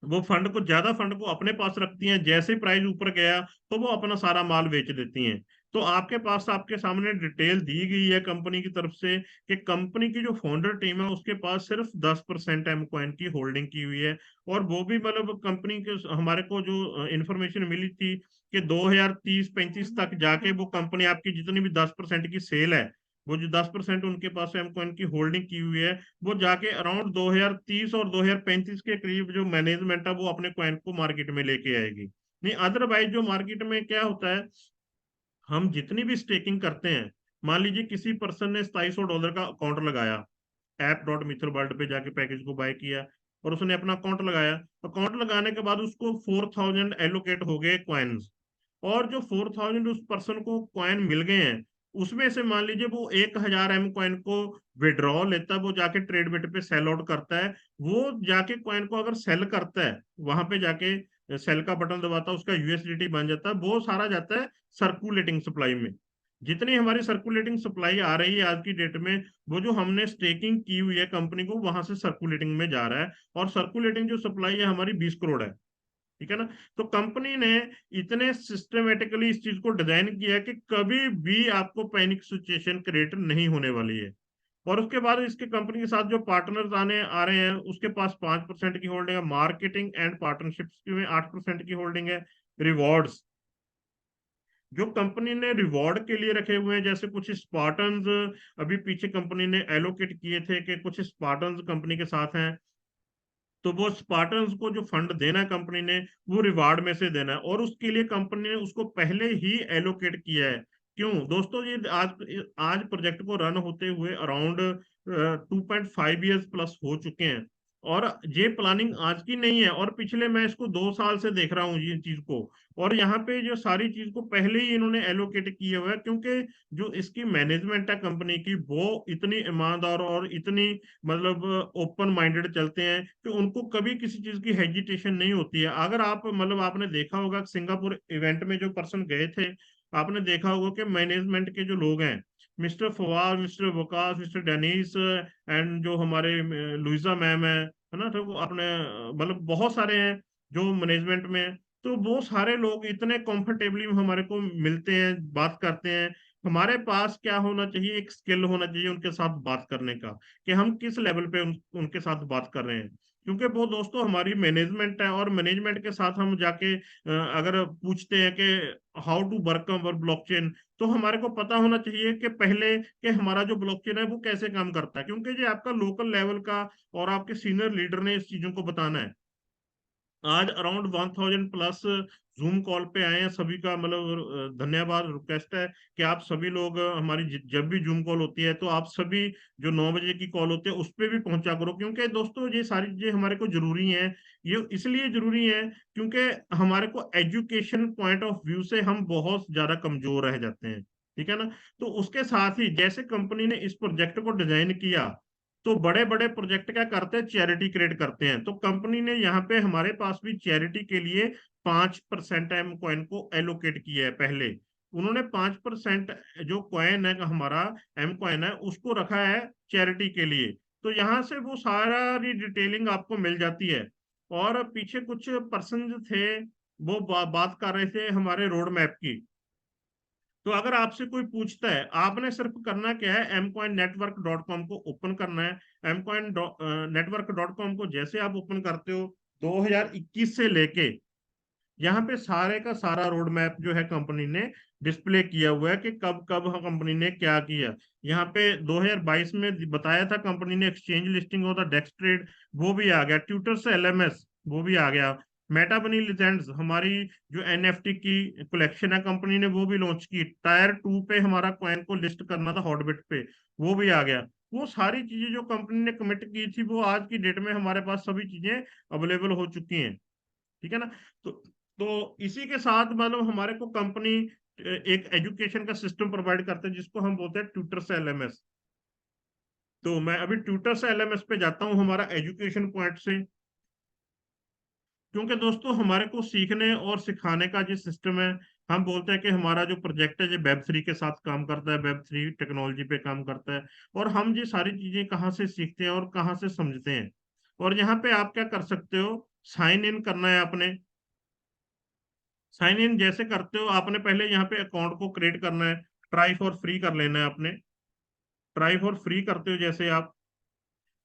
वो फंड को, ज्यादा फंड को अपने पास रखती हैं, जैसे प्राइस ऊपर गया तो वो अपना सारा माल बेच देती हैं। तो आपके पास, आपके सामने डिटेल दी गई है कंपनी की तरफ से कि कंपनी की जो फाउंडर टीम है उसके पास सिर्फ 10% एम कॉइन की होल्डिंग की हुई है। और वो भी मतलब कंपनी के, हमारे को जो इंफॉर्मेशन मिली थी कि 2030-35 तक जाके वो कंपनी आपकी जितनी भी 10% की सेल है, वो जो 10% उनके पास एम कॉइन की होल्डिंग की हुई है, वो जाके अराउंड 2030 और 2035 के करीब जो मैनेजमेंट है वो अपने कॉइन को मार्केट में लेके आएगी। नहीं, अदरवाइज जो मार्केट में क्या होता है, हम जितनी भी स्टेकिंग करते हैं, मान लीजिए किसी पर्सन ने $2700 का अकाउंट लगाया, ऐप डॉट मिथल वर्ल्ड पे जाके पैकेज को बाय किया और उसने अपना अकाउंट लगाया। अकाउंट लगाने के बाद उसको 4000 एलोकेट हो गए क्वाइंस, और जो 4000 उस पर्सन को कॉइन मिल गए हैं, उसमें से मान लीजिए वो 1000 एम कॉइन को विड्रॉ लेता है, वो जाके ट्रेड बिट पे सेल आउट करता है। वो जाके कॉइन को अगर सेल करता है, वहां पे जाके सेल का बटन दबाता है, उसका यूएसडीटी बन जाता है, वो सारा जाता है सर्कुलेटिंग सप्लाई में। जितनी हमारी सर्कुलेटिंग सप्लाई आ रही है आज की डेट में, वो जो हमने स्टेकिंग की हुई है कंपनी को, वहां से सर्कुलेटिंग में जा रहा है। और सर्कुलेटिंग जो सप्लाई है हमारी 20 करोड़ है। ठीक है ना। तो कंपनी ने इतने सिस्टमेटिकली इस चीज को डिजाइन किया है कि कभी भी आपको पैनिक सिचुएशन क्रिएट नहीं होने वाली है। और उसके बाद इसके कंपनी के साथ जो पार्टनर्स आने आ रहे हैं, उसके पास 5% की होल्डिंग है, मार्केटिंग एंड पार्टनरशिप्स में 8% की होल्डिंग है। रिवॉर्ड्स जो कंपनी ने रिवॉर्ड के लिए रखे हुए हैं, जैसे कुछ स्पार्टन्स अभी पीछे कंपनी ने एलोकेट किए थे कि कुछ स्पार्टन्स कंपनी के साथ हैं, तो वो स्पार्टन्स को जो फंड देना है कंपनी ने, वो रिवार्ड में से देना है, और उसके लिए कंपनी ने उसको पहले ही एलोकेट किया है। क्यों दोस्तों, ये आज आज प्रोजेक्ट को रन होते हुए अराउंड 2.5 ईयर्स प्लस हो चुके हैं। और ये प्लानिंग आज की नहीं है, और पिछले मैं इसको 2 साल से देख रहा हूँ ये चीज को। और यहाँ पे जो सारी चीज को पहले ही इन्होंने एलोकेट किया हुआ है, क्योंकि जो इसकी मैनेजमेंट है कंपनी की, वो इतनी ईमानदार और इतनी मतलब ओपन माइंडेड चलते हैं कि उनको कभी किसी चीज की हेजिटेशन नहीं होती है। अगर आप मतलब आपने देखा होगा सिंगापुर इवेंट में जो पर्सन गए थे, आपने देखा होगा कि मैनेजमेंट के जो लोग हैं, mister Fawad, mister Waqas, mister Dennis, and जो हमारे लुइजा मैम है ना, तो वो अपने मतलब बहुत सारे हैं जो मैनेजमेंट में हैं। तो वो सारे लोग इतने कंफर्टेबली हमारे को मिलते हैं, बात करते हैं। हमारे पास क्या होना चाहिए, एक स्किल होना चाहिए उनके साथ बात करने का, कि हम किस लेवल पे उनके साथ बात कर रहे हैं। क्योंकि वो दोस्तों हमारी मैनेजमेंट है, और मैनेजमेंट के साथ हम जाके अगर पूछते हैं कि how to work our blockchain, तो हमारे को पता होना चाहिए कि पहले कि हमारा जो ब्लॉकचेन है वो कैसे काम करता है, क्योंकि ये आपका लोकल लेवल का और आपके सीनियर लीडर ने इस चीजों को बताना है। आज अराउंड 1000 प्लस जूम कॉल पे आए हैं सभी का, मतलब धन्यवाद, रिक्वेस्ट है कि आप सभी लोग हमारी जब भी जूम कॉल होती है तो आप सभी जो 9 बजे की कॉल होती है उस पे भी पहुंचा करो, क्योंकि दोस्तों ये सारी चीजें हमारे को जरूरी हैं। ये इसलिए जरूरी है क्योंकि हमारे को एजुकेशन पॉइंट ऑफ व्यू से हम बहुत ज्यादा कमजोर रह जाते हैं। ठीक है ना। तो उसके साथ ही जैसे कंपनी ने इस प्रोजेक्ट को डिजाइन किया, तो बड़े बड़े प्रोजेक्ट क्या करते हैं, चैरिटी क्रिएट करते हैं। तो कंपनी ने यहाँ पे हमारे पास भी चैरिटी के लिए 5% एम कॉइन को एलोकेट किया है पहले। उन्होंने 5% जो कॉइन है हमारा, एम कॉइन है, उसको रखा है चैरिटी के लिए। तो यहाँ से वो सारी डिटेलिंग आपको मिल जाती है। और पीछे कुछ पर्सन थे, वो बात कर रहे थे हमारे रोड मैप की। तो अगर आपसे कोई पूछता है, आपने सिर्फ करना क्या है, mcoinnetwork.com को ओपन करना है। mcoin network.com को जैसे आप ओपन करते हो, 2021 से लेके यहाँ पे सारे का सारा रोड मैप जो है कंपनी ने डिस्प्ले किया हुआ है कि कब कब कंपनी ने क्या किया। यहाँ पे 2022 में बताया था कंपनी ने एक्सचेंज लिस्टिंग होता डेक्स ट्रेड, वो भी आ गया। ट्विटर से एलएमएस, वो भी आ गया। मेटा बनी लिजेंड्स, हमारी जो एनएफटी की कलेक्शन है कंपनी ने वो भी लॉन्च की। टायर 2 पे हमारा कॉइन को लिस्ट करना था हॉटबिट पे, वो भी आ गया। वो सारी चीजें जो कंपनी ने कमिट की थी, वो आज की डेट में हमारे पास सभी चीजें अवेलेबल हो चुकी हैं। ठीक है ना। तो इसी के साथ मतलब हमारे को कंपनी एक एजुकेशन का सिस्टम प्रोवाइड करते हैं जिसको हम बोलते हैं ट्यूटर से एलएमएस। तो मैं अभी ट्यूटर से एलएमएस पे जाता हूँ हमारा एजुकेशन पॉइंट से, क्योंकि दोस्तों हमारे को सीखने और सिखाने का जो सिस्टम है, हम बोलते हैं कि हमारा जो प्रोजेक्ट है ये वेब 3 के साथ काम करता है, वेब 3 टेक्नोलॉजी पे काम करता है। और हम ये सारी चीजें कहाँ से सीखते हैं और कहाँ से समझते हैं। और यहाँ पे आप क्या कर सकते हो, साइन इन करना है आपने। साइन इन जैसे करते हो, आपने पहले यहाँ पे अकाउंट को क्रिएट करना है, ट्राई फॉर फ्री कर लेना है आपने। ट्राई फॉर फ्री करते हो जैसे आप,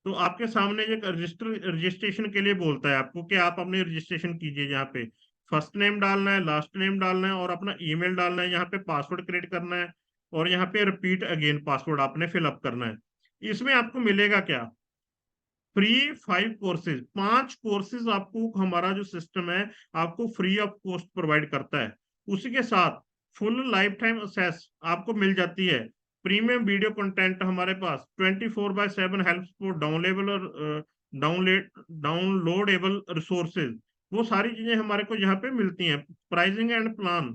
तो आपके सामने एक रजिस्ट्रेशन के लिए बोलता है आपको कि आप अपनी रजिस्ट्रेशन कीजिए। यहाँ पे फर्स्ट नेम डालना है, लास्ट नेम डालना है और अपना ईमेल डालना है। यहाँ पे पासवर्ड क्रिएट करना है और यहाँ पे रिपीट अगेन पासवर्ड आपने फिलअप करना है। इसमें आपको मिलेगा क्या, फ्री 5 कोर्सेज, 5 कोर्सेज आपको हमारा जो सिस्टम है आपको फ्री ऑफ कॉस्ट प्रोवाइड करता है। उसी के साथ फुल लाइफ टाइम एक्सेस आपको मिल जाती है। प्रीमियम वीडियो कंटेंट हमारे पास 24/7 हेल्प फॉर डाउनलेबल और डाउनलोडेबल रिसोर्सेज, वो सारी चीजें हमारे को यहाँ पे मिलती हैं। प्राइसिंग एंड प्लान,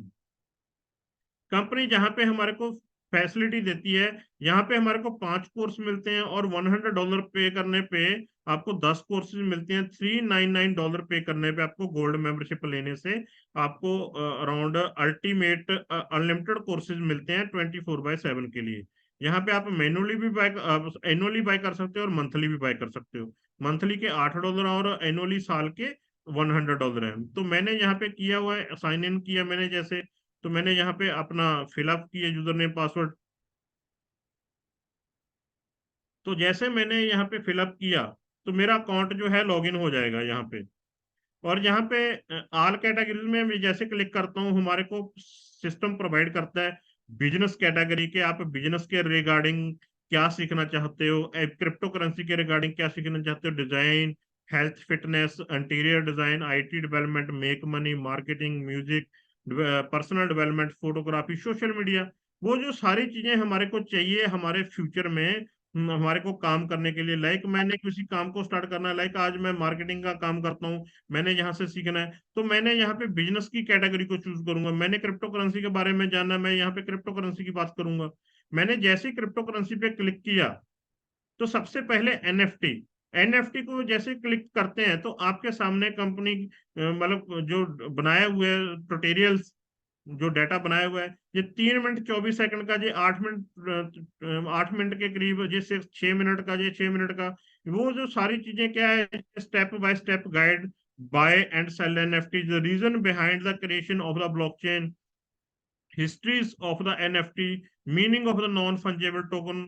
कंपनी जहाँ पे हमारे को फैसिलिटी देती है, यहाँ पे हमारे को 5 कोर्स मिलते हैं और $100 पे करने पे आपको 10 कोर्सेज मिलते हैं। $399 पे करने पे आपको गोल्ड मेंबरशिप लेने से आपको अराउंड अल्टीमेट अनलिमिटेड कोर्सेज मिलते हैं 24/7 के लिए। यहाँ पे आप मैनुअली भी बाय, एनुअली बाय कर सकते हो और मंथली भी बाय कर सकते हो। मंथली के $8 और एनुअली साल के $100 है। तो मैंने यहाँ पे किया हुआ है, साइन इन किया मैंने जैसे, तो मैंने यहाँ पे अपना फिलअप किया यूजर नेम पासवर्ड। तो जैसे मैंने यहाँ पे फिलअप किया तो मेरा अकाउंट जो है लॉगिन हो जाएगा यहाँ पे। और यहाँ पे ऑल कैटेगरीज में मैं जैसे क्लिक करता हूँ, हमारे को सिस्टम प्रोवाइड करता है बिजनेस कैटेगरी के, आप बिजनेस के रिगार्डिंग क्या सीखना चाहते हो, क्रिप्टो करेंसी के रिगार्डिंग क्या सीखना चाहते हो, design, health, fitness, interior design, IT development, make money, marketing, music, personal development, photography, social media. वो जो सारी चीजें हमारे को चाहिए हमारे फ्यूचर में, हमारे को काम करने के लिए। लाइक मैंने किसी काम को स्टार्ट करना है, लाइक आज मैं मार्केटिंग का काम करता हूँ, मैंने यहाँ से सीखना है, तो मैंने यहाँ पे बिजनेस की कैटेगरी को चूज करूंगा। मैंने क्रिप्टो करेंसी के बारे में जानना है, मैं यहाँ पे क्रिप्टो करेंसी की बात करूंगा। मैंने जैसे ही क्रिप्टो करेंसी पे क्लिक किया तो सबसे पहले एनएफटी, एनएफटी को जैसे क्लिक करते हैं तो आपके सामने कंपनी मतलब जो बनाए हुए ट्यूटोरियल्स, जो डाटा बनाया हुआ है, ये 3 मिनट 24 सेकंड का, ये 8 मिनट 8 मिनट के करीब, जैसे 6 मिनट का, ये 6 मिनट का, वो जो सारी चीजें क्या है, step by step guide, buy and sell NFT, the reason behind the creation of the blockchain, histories of the NFT, meaning of the non fungible token.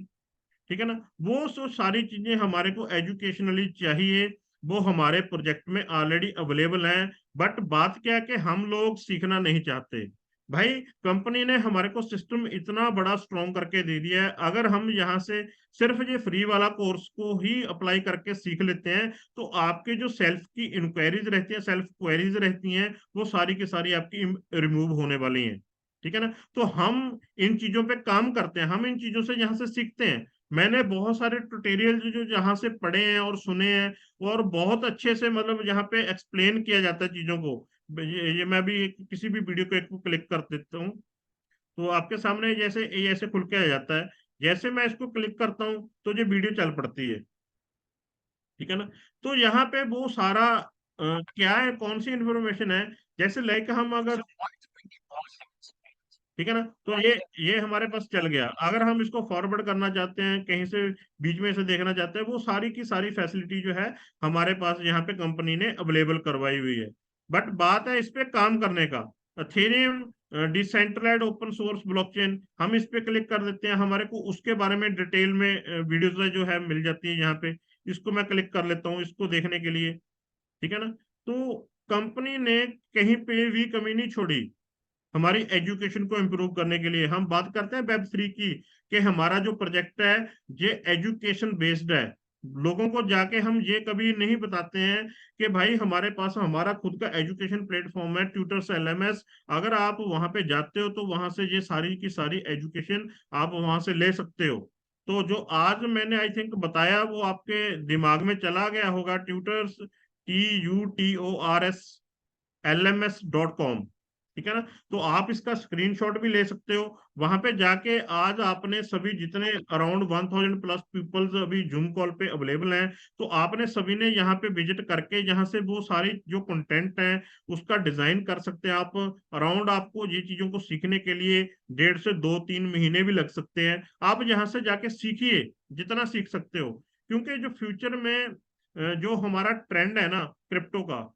ठीक है ना, वो सो सारी चीजें हमारे को एजुकेशनली चाहिए, वो हमारे प्रोजेक्ट में ऑलरेडी अवेलेबल हैं। बट बात क्या है कि हम लोग सीखना नहीं चाहते। भाई कंपनी ने हमारे को सिस्टम इतना बड़ा स्ट्रॉन्ग करके दे दिया है, अगर हम यहाँ से सिर्फ ये फ्री वाला कोर्स को ही अप्लाई करके सीख लेते हैं तो आपके जो सेल्फ की इंक्वायरीज रहती है, सेल्फ क्वेरीज रहती हैं, वो सारी की सारी आपकी रिमूव होने वाली हैं। ठीक है ना, तो हम इन चीजों पे काम करते हैं, हम इन चीजों से यहाँ से सीखते हैं। मैंने बहुत सारे ट्यूटोरियल जो जहाँ से पढ़े हैं और सुने हैं, और बहुत अच्छे से मतलब यहाँ पे एक्सप्लेन किया जाता है चीजों को। ये मैं भी किसी भी वीडियो को एक को क्लिक कर देता हूँ तो आपके सामने जैसे ये ऐसे खुल के आ जाता है। जैसे मैं इसको क्लिक करता हूँ तो ये वीडियो चल पड़ती है। ठीक है ना, तो यहाँ पे वो सारा क्या है, कौन सी इंफॉर्मेशन है, जैसे लाइक हम अगर, ठीक है ना, तो ये हमारे पास चल गया। अगर हम इसको फॉरवर्ड करना चाहते हैं, कहीं से बीच में से देखना चाहते हैं, वो सारी की सारी फैसिलिटी जो है हमारे पास यहाँ पे कंपनी ने अवेलेबल करवाई हुई है। बट बात है इस पे काम करने का, Ethereum decentralised open source blockchain, हम इस पे क्लिक कर देते हैं, हमारे को उसके बारे में डिटेल में वीडियोस जो है मिल जाती है यहाँ पे। इसको मैं क्लिक कर लेता हूँ इसको देखने के लिए। ठीक है ना, तो कंपनी ने कहीं पे भी कमी नहीं छोड़ी हमारी एजुकेशन को इम्प्रूव करने के लिए। हम बात करते हैं वेब 3 की, कि हमारा जो प्रोजेक्ट है ये एजुकेशन बेस्ड है। लोगों को जाके हम ये कभी नहीं बताते हैं कि भाई हमारे पास हमारा खुद का एजुकेशन प्लेटफॉर्म है, ट्यूटर्स एलएमएस, अगर आप वहां पे जाते हो तो वहां से ये सारी की सारी एजुकेशन आप वहां से ले सकते हो। तो जो आज मैंने आई थिंक बताया वो आपके दिमाग में चला गया होगा, ट्यूटर्स, TUTORS LMS.com। ठीक है ना। तो आप इसका स्क्रीनशॉट भी ले सकते हो। वहां पे जाके आज आपने सभी जितने अराउंड 1000 प्लस पीपल्स अभी जूम कॉल पे अवेलेबल हैं, तो आपने सभी ने यहाँ पे विजिट करके यहाँ से वो सारी जो कंटेंट है उसका डिजाइन कर सकते हैं आप। अराउंड आपको ये चीजों को सीखने के लिए 1.5 से 2-3 महीने भी लग सकते हैं। आप यहाँ से जाके सीखिए जितना सीख सकते हो, क्योंकि जो फ्यूचर में जो हमारा ट्रेंड है ना क्रिप्टो का,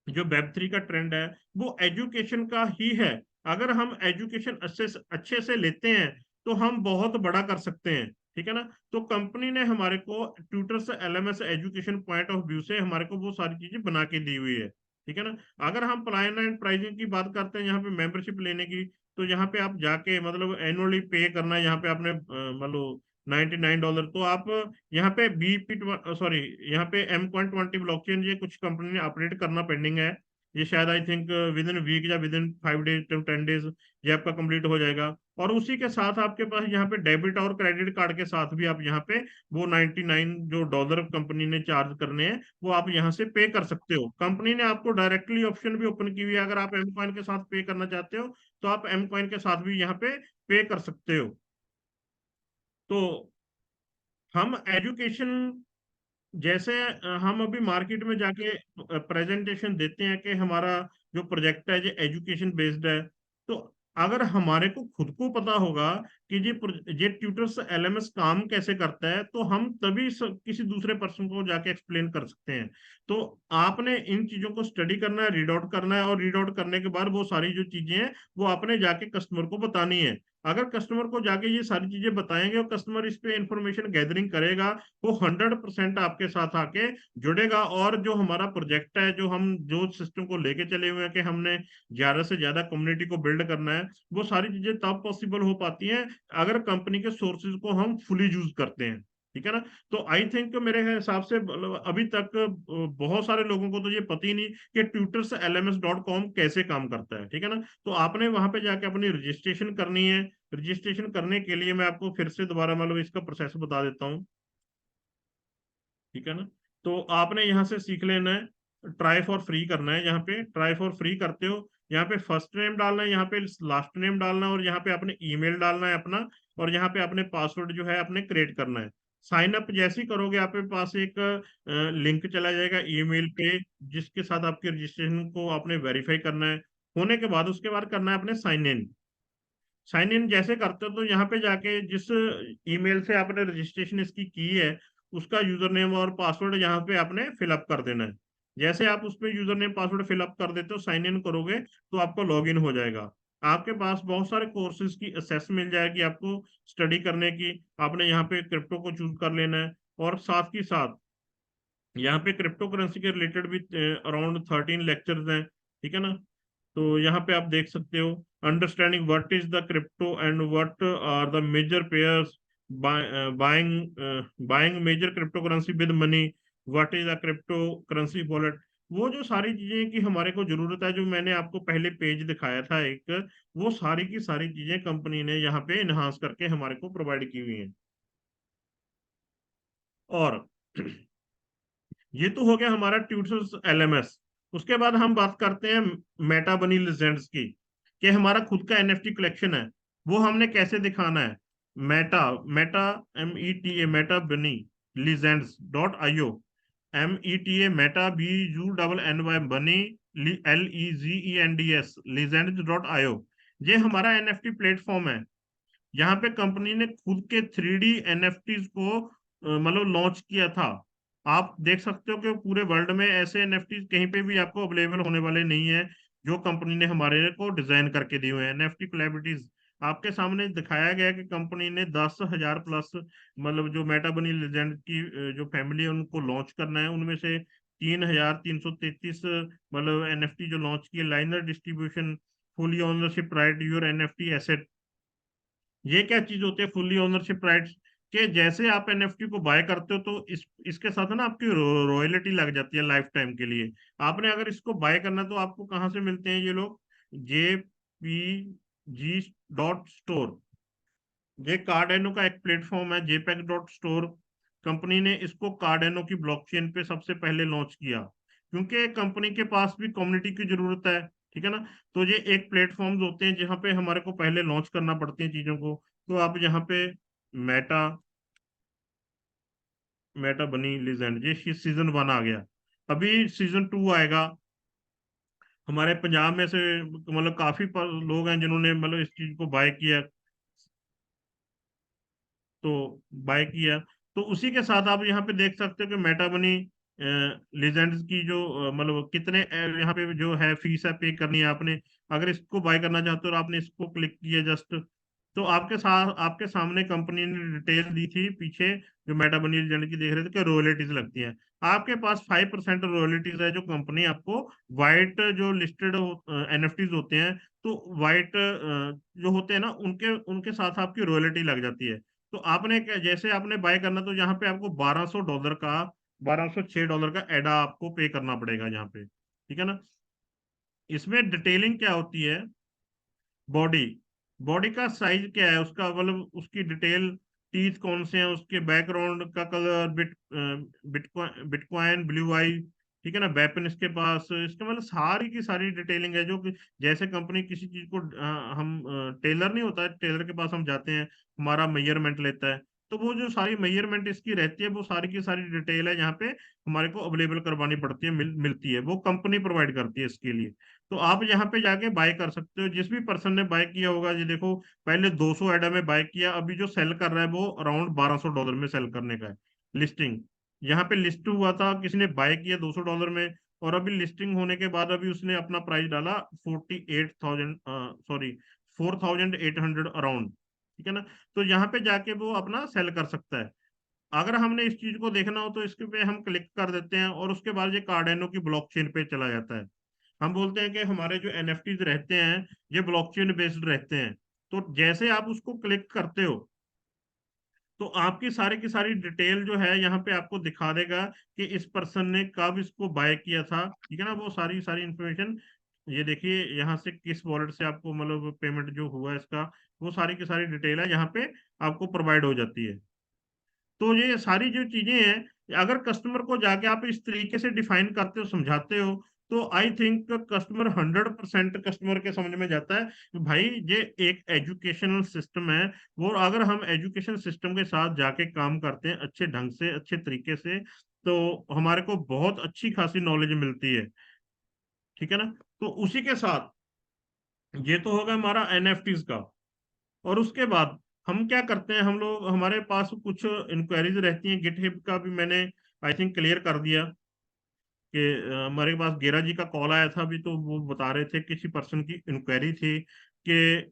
जो वेब 3 का ट्रेंड है, वो एजुकेशन का ही है। अगर हम एजुकेशन अच्छे अच्छे से लेते हैं तो हम बहुत बड़ा कर सकते हैं। ठीक है ना। तो कंपनी ने हमारे को tutors LMS education point of view से हमारे को वो सारी चीजें बना के दी हुई है। ठीक है ना। अगर हम प्लान एंड प्राइसिंग की बात करते हैं यहाँ पे मेंबरशिप लेने की, तो यहाँ पे आप जाके मतलब एनुअली पे करना है। यहाँ पे आपने मान लो $99, तो आप यहाँ पे बीपी सॉरी यहाँ पे M.20 ब्लॉकचेन ये कुछ कंपनी ने अपडेट करना पेंडिंग है। ये शायद I think within week या within 5 days to 10 days ये आपका कंप्लीट हो जाएगा। और उसी के साथ आपके पास यहाँ पे डेबिट और क्रेडिट कार्ड के साथ भी आप यहाँ पे वो 99 जो डॉलर कंपनी ने चार्ज करने हैं वो आप यहाँ से पे कर सकते हो। कंपनी ने आपको डायरेक्टली ऑप्शन भी ओपन की हुई है, अगर आप एम कॉइन के साथ पे करना चाहते हो तो आप एम कॉइन के साथ भी यहाँ पे कर सकते हो। तो हम एजुकेशन जैसे हम अभी मार्केट में जाके प्रेजेंटेशन देते हैं कि हमारा जो प्रोजेक्ट है ये एजुकेशन बेस्ड है, तो अगर हमारे को खुद को पता होगा कि ये ट्यूटर्स एलएमएस काम कैसे करता है, तो हम तभी किसी दूसरे पर्सन को जाके एक्सप्लेन कर सकते हैं। तो आपने इन चीजों को स्टडी करना है, रीड आउट करना है, और रीड आउट करने के बाद वो सारी जो चीजें हैं वो आपने जाके कस्टमर को बतानी है। अगर कस्टमर को जाके ये सारी चीजें बताएंगे और कस्टमर इस पे इंफॉर्मेशन गैदरिंग करेगा, वो 100% आपके साथ आके जुड़ेगा। और जो हमारा प्रोजेक्ट है, जो हम जो सिस्टम को लेके चले हुए हैं कि हमने ज्यादा से ज्यादा कम्युनिटी को बिल्ड करना है, वो सारी चीजें तब पॉसिबल हो पाती हैं अगर कंपनी के सोर्सेज को हम फुली यूज करते हैं। ठीक है ना। तो आई थिंक मेरे हिसाब से मतलब अभी तक बहुत सारे लोगों को तो ये पता ही नहीं कि tutorslms.com कैसे काम करता है। ठीक है ना। तो आपने वहां पे जाके अपनी रजिस्ट्रेशन करनी है। रजिस्ट्रेशन करने के लिए मैं आपको फिर से दोबारा मतलब इसका प्रोसेस बता देता हूँ। ठीक है ना। तो आपने यहाँ से सीख लेना है, ट्राई फॉर फ्री करना है। यहाँ पे ट्राई फॉर फ्री करते हो, यहाँ पे फर्स्ट नेम डालना है, यहाँ पे लास्ट नेम डालना है, और यहाँ पे अपने ईमेल डालना है अपना, और यहाँ पे अपने पासवर्ड जो है अपने क्रिएट करना है। साइन अप जैसे ही करोगे आपके पास एक लिंक चला जाएगा ईमेल पे, जिसके साथ आपके रजिस्ट्रेशन को आपने वेरीफाई करना है। होने के बाद उसके बाद करना है अपने साइन इन। साइन इन जैसे करते हो तो यहाँ पे जाके जिस ईमेल से आपने रजिस्ट्रेशन इसकी की है उसका यूजर नेम और पासवर्ड यहाँ पे आपने फिलअप कर देना है। जैसे आप उसमें यूजर नेम पासवर्ड फिलअप कर देते हो, साइन इन करोगे, तो आपका लॉग इन हो जाएगा। आपके पास बहुत सारे कोर्सेज की असेस मिल जाएगी आपको स्टडी करने की। आपने यहाँ पे क्रिप्टो को चूज कर लेना है, और साथ ही साथ यहाँ पे क्रिप्टो करेंसी के रिलेटेड भी अराउंड 13 लेक्चर्स हैं। ठीक है ना। तो यहाँ पे आप देख सकते हो, understanding what is the crypto and what are the major pairs, buying major crypto currency with money, what is the crypto currency wallet. वो जो सारी चीजें की हमारे को जरूरत है, जो मैंने आपको पहले पेज दिखाया था एक, वो सारी की सारी चीजें कंपनी ने यहाँ पे इनहांस करके हमारे को प्रोवाइड की हुई हैं। और ये तो हो गया हमारा ट्यूटर्स एलएमएस। उसके बाद हम बात करते हैं मेटा बनी लेजेंड्स की, कि हमारा खुद का एनएफटी कलेक्शन है, वो हमने कैसे दिखाना है। मेटा मेटा META मेटा बनी legends .io, META Meta BUNNY बनी LEGENDS लीजेंड्स.io। ये हमारा एनएफटी प्लेटफॉर्म है। यहाँ पे कंपनी ने खुद के 3D एनएफटीज को मतलब लॉन्च किया था। आप देख सकते हो कि पूरे वर्ल्ड में ऐसे एनएफटीज कहीं पे भी आपको अवेलेबल होने वाले नहीं है, जो कंपनी ने हमारे को डिजाइन करके दिए हुए हैं एनएफटी कोलैबोरेटिव्स। आपके सामने दिखाया गया कि कंपनी ने 10,000 प्लस मतलब जो मेटा बनी लेजेंड की जो फैमिली है उनको लॉन्च करना है। उनमें से 3,333 मतलब एनएफटी जो लॉन्च किए, linear distribution, fully ownership right your NFT asset. ये क्या चीज होती है फुल्ली ओनरशिप राइट्स? के जैसे आप एनएफटी को बाय करते हो तो इसके साथ है ना आपकी रॉयल्टी लग जाती है लाइफ टाइम के लिए। आपने अगर इसको बाय करना तो आपको कहाँ से मिलते हैं ये लोग? JPG.Store, ये कार्डेनो का एक प्लेटफॉर्म है। JPEG.Store, कंपनी ने इसको कार्डेनो की ब्लॉकचेन पे सबसे पहले लॉन्च किया, क्योंकि कंपनी के पास भी कम्युनिटी की जरूरत है। ठीक है ना। तो ये एक प्लेटफॉर्म्स होते हैं जहाँ पे हमारे को पहले लॉन्च करना पड़ती है चीजों को। तो आप यहाँ पे मेटा मेटा बनी लीजेंड, ये सीजन 1 आ गया। अभी सीजन 2 आएगा। हमारे पंजाब में से मतलब काफी लोग हैं जिन्होंने मतलब इस चीज को बाय किया। तो बाय किया। तो उसी के साथ आप यहाँ पे देख सकते हो कि मेटा बनी लीजेंड्स की जो मतलब कितने यहाँ पे जो है फीस है पे करनी है आपने। अगर इसको बाय करना चाहते हो और आपने इसको क्लिक किया जस्ट, तो आपके साथ आपके सामने कंपनी ने डिटेल दी थी पीछे, जो मेटा बनी लीजेंड की देख रहे थे कि रॉयल्टीज लगती हैं। आपके पास 5% रॉयल्टीज है जो कंपनी आपको वाइट जो लिस्टेड एनएफटीज होते हैं, तो वाइट जो होते हैं ना उनके उनके साथ आपकी रॉयल्टी लग जाती है। तो जैसे आपने बाय करना, तो यहाँ पे आपको $1206 का एडा आपको पे करना पड़ेगा यहाँ पे, ठीक है ना। इसमें डिटेलिंग क्या होती है? बॉडी बॉडी का साइज क्या है उसका, मतलब उसकी डिटेल, टीथ कौन से हैं, उसके बैकग्राउंड का कलर, बिटकॉइन ब्लू आई, ठीक है ना। वेपन इसके पास, इसके मतलब सारी की सारी डिटेलिंग है, जो कि जैसे कंपनी किसी चीज को हम टेलर नहीं होता है, टेलर के पास हम जाते हैं, हमारा मेजरमेंट लेता है, तो वो जो सारी मेजरमेंट इसकी रहती है, वो सारी की सारी डिटेल है यहाँ पे हमारे को अवेलेबल करवानी पड़ती है, मिलती है, वो कंपनी प्रोवाइड करती है इसके लिए। तो आप यहाँ पे जाके बाय कर सकते हो। जिस भी पर्सन ने बाय किया होगा, ये देखो, पहले 200 एडा में बाय किया, अभी जो सेल कर रहा है वो अराउंड $1200 में सेल करने का है। लिस्टिंग यहाँ पे लिस्ट हुआ था, किसी ने बाय किया $200 में, और अभी लिस्टिंग होने के बाद अभी उसने अपना प्राइस डाला 48,000, सॉरी 4800 अराउंड, ठीक है ना। तो यहाँ पे जाके वो अपना सेल कर सकता है। अगर हमने इस चीज को देखना हो तो इसके पे हम क्लिक कर देते हैं, और उसके बाद ये कार्डेनो की ब्लॉकचेन पे चला जाता है। हम बोलते हैं कि हमारे जो एनएफटीज रहते हैं ये ब्लॉकचेन बेस्ड रहते हैं। तो जैसे आप उसको क्लिक करते हो, तो आपकी सारी की सारी डिटेल जो है यहाँ पे आपको दिखा देगा कि इस पर्सन ने कब इसको बाय किया था, ठीक है ना। वो सारी सारी इंफॉर्मेशन, ये देखिए यहाँ से किस वॉलेट से आपको मतलब पेमेंट जो हुआ इसका, वो सारी की सारी डिटेल है यहाँ पे आपको प्रोवाइड हो जाती है। तो ये सारी जो चीजें हैं, अगर कस्टमर को जाके आप इस तरीके से डिफाइन करते हो, समझाते हो, तो आई थिंक कस्टमर 100% कस्टमर के समझ में जाता है कि भाई ये एक एजुकेशनल सिस्टम है। वो अगर हम एजुकेशन सिस्टम के साथ जाके काम करते हैं अच्छे ढंग से, अच्छे तरीके से, तो हमारे को बहुत अच्छी खासी नॉलेज मिलती है, ठीक है ना। तो उसी के साथ ये तो होगा हमारा एनएफटीज का। और उसके बाद हम क्या करते हैं, हम लोग, हमारे पास कुछ इंक्वायरीज रहती हैं। गिटहब का भी मैंने आई थिंक क्लियर कर दिया कि हमारे पास गेरा जी का कॉल आया था अभी, तो वो बता रहे थे किसी पर्सन की इंक्वायरी थी कि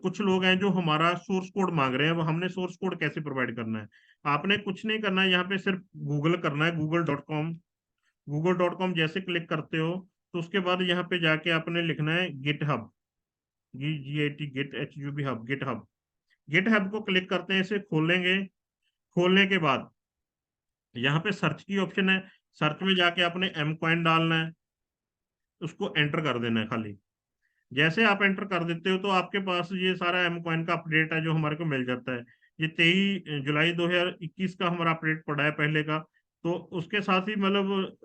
कुछ लोग हैं जो हमारा सोर्स कोड मांग रहे हैं, वो हमने सोर्स कोड कैसे प्रोवाइड करना है। आपने कुछ नहीं करना है, यहाँ पे सिर्फ गूगल करना है, गूगल.com जैसे क्लिक करते हो, तो उसके बाद यहाँ पे जाके आपने लिखना है GitHub, GIT git HUB hub, GitHub को क्लिक करते हैं, इसे खोलेंगे। खोलने के बाद यहाँ पे सर्च की ऑप्शन है, सर्च में जाके आपने एम कॉइन डालना है, उसको एंटर कर देना है खाली। जैसे आप एंटर कर देते हो, तो आपके पास ये सारा एम कॉइन का अपडेट है जो हमारे को मिल जाता है। ये 23 जुलाई 2021 का हमारा अपडेट पड़ा है पहले का। तो उसके साथ ही मतलब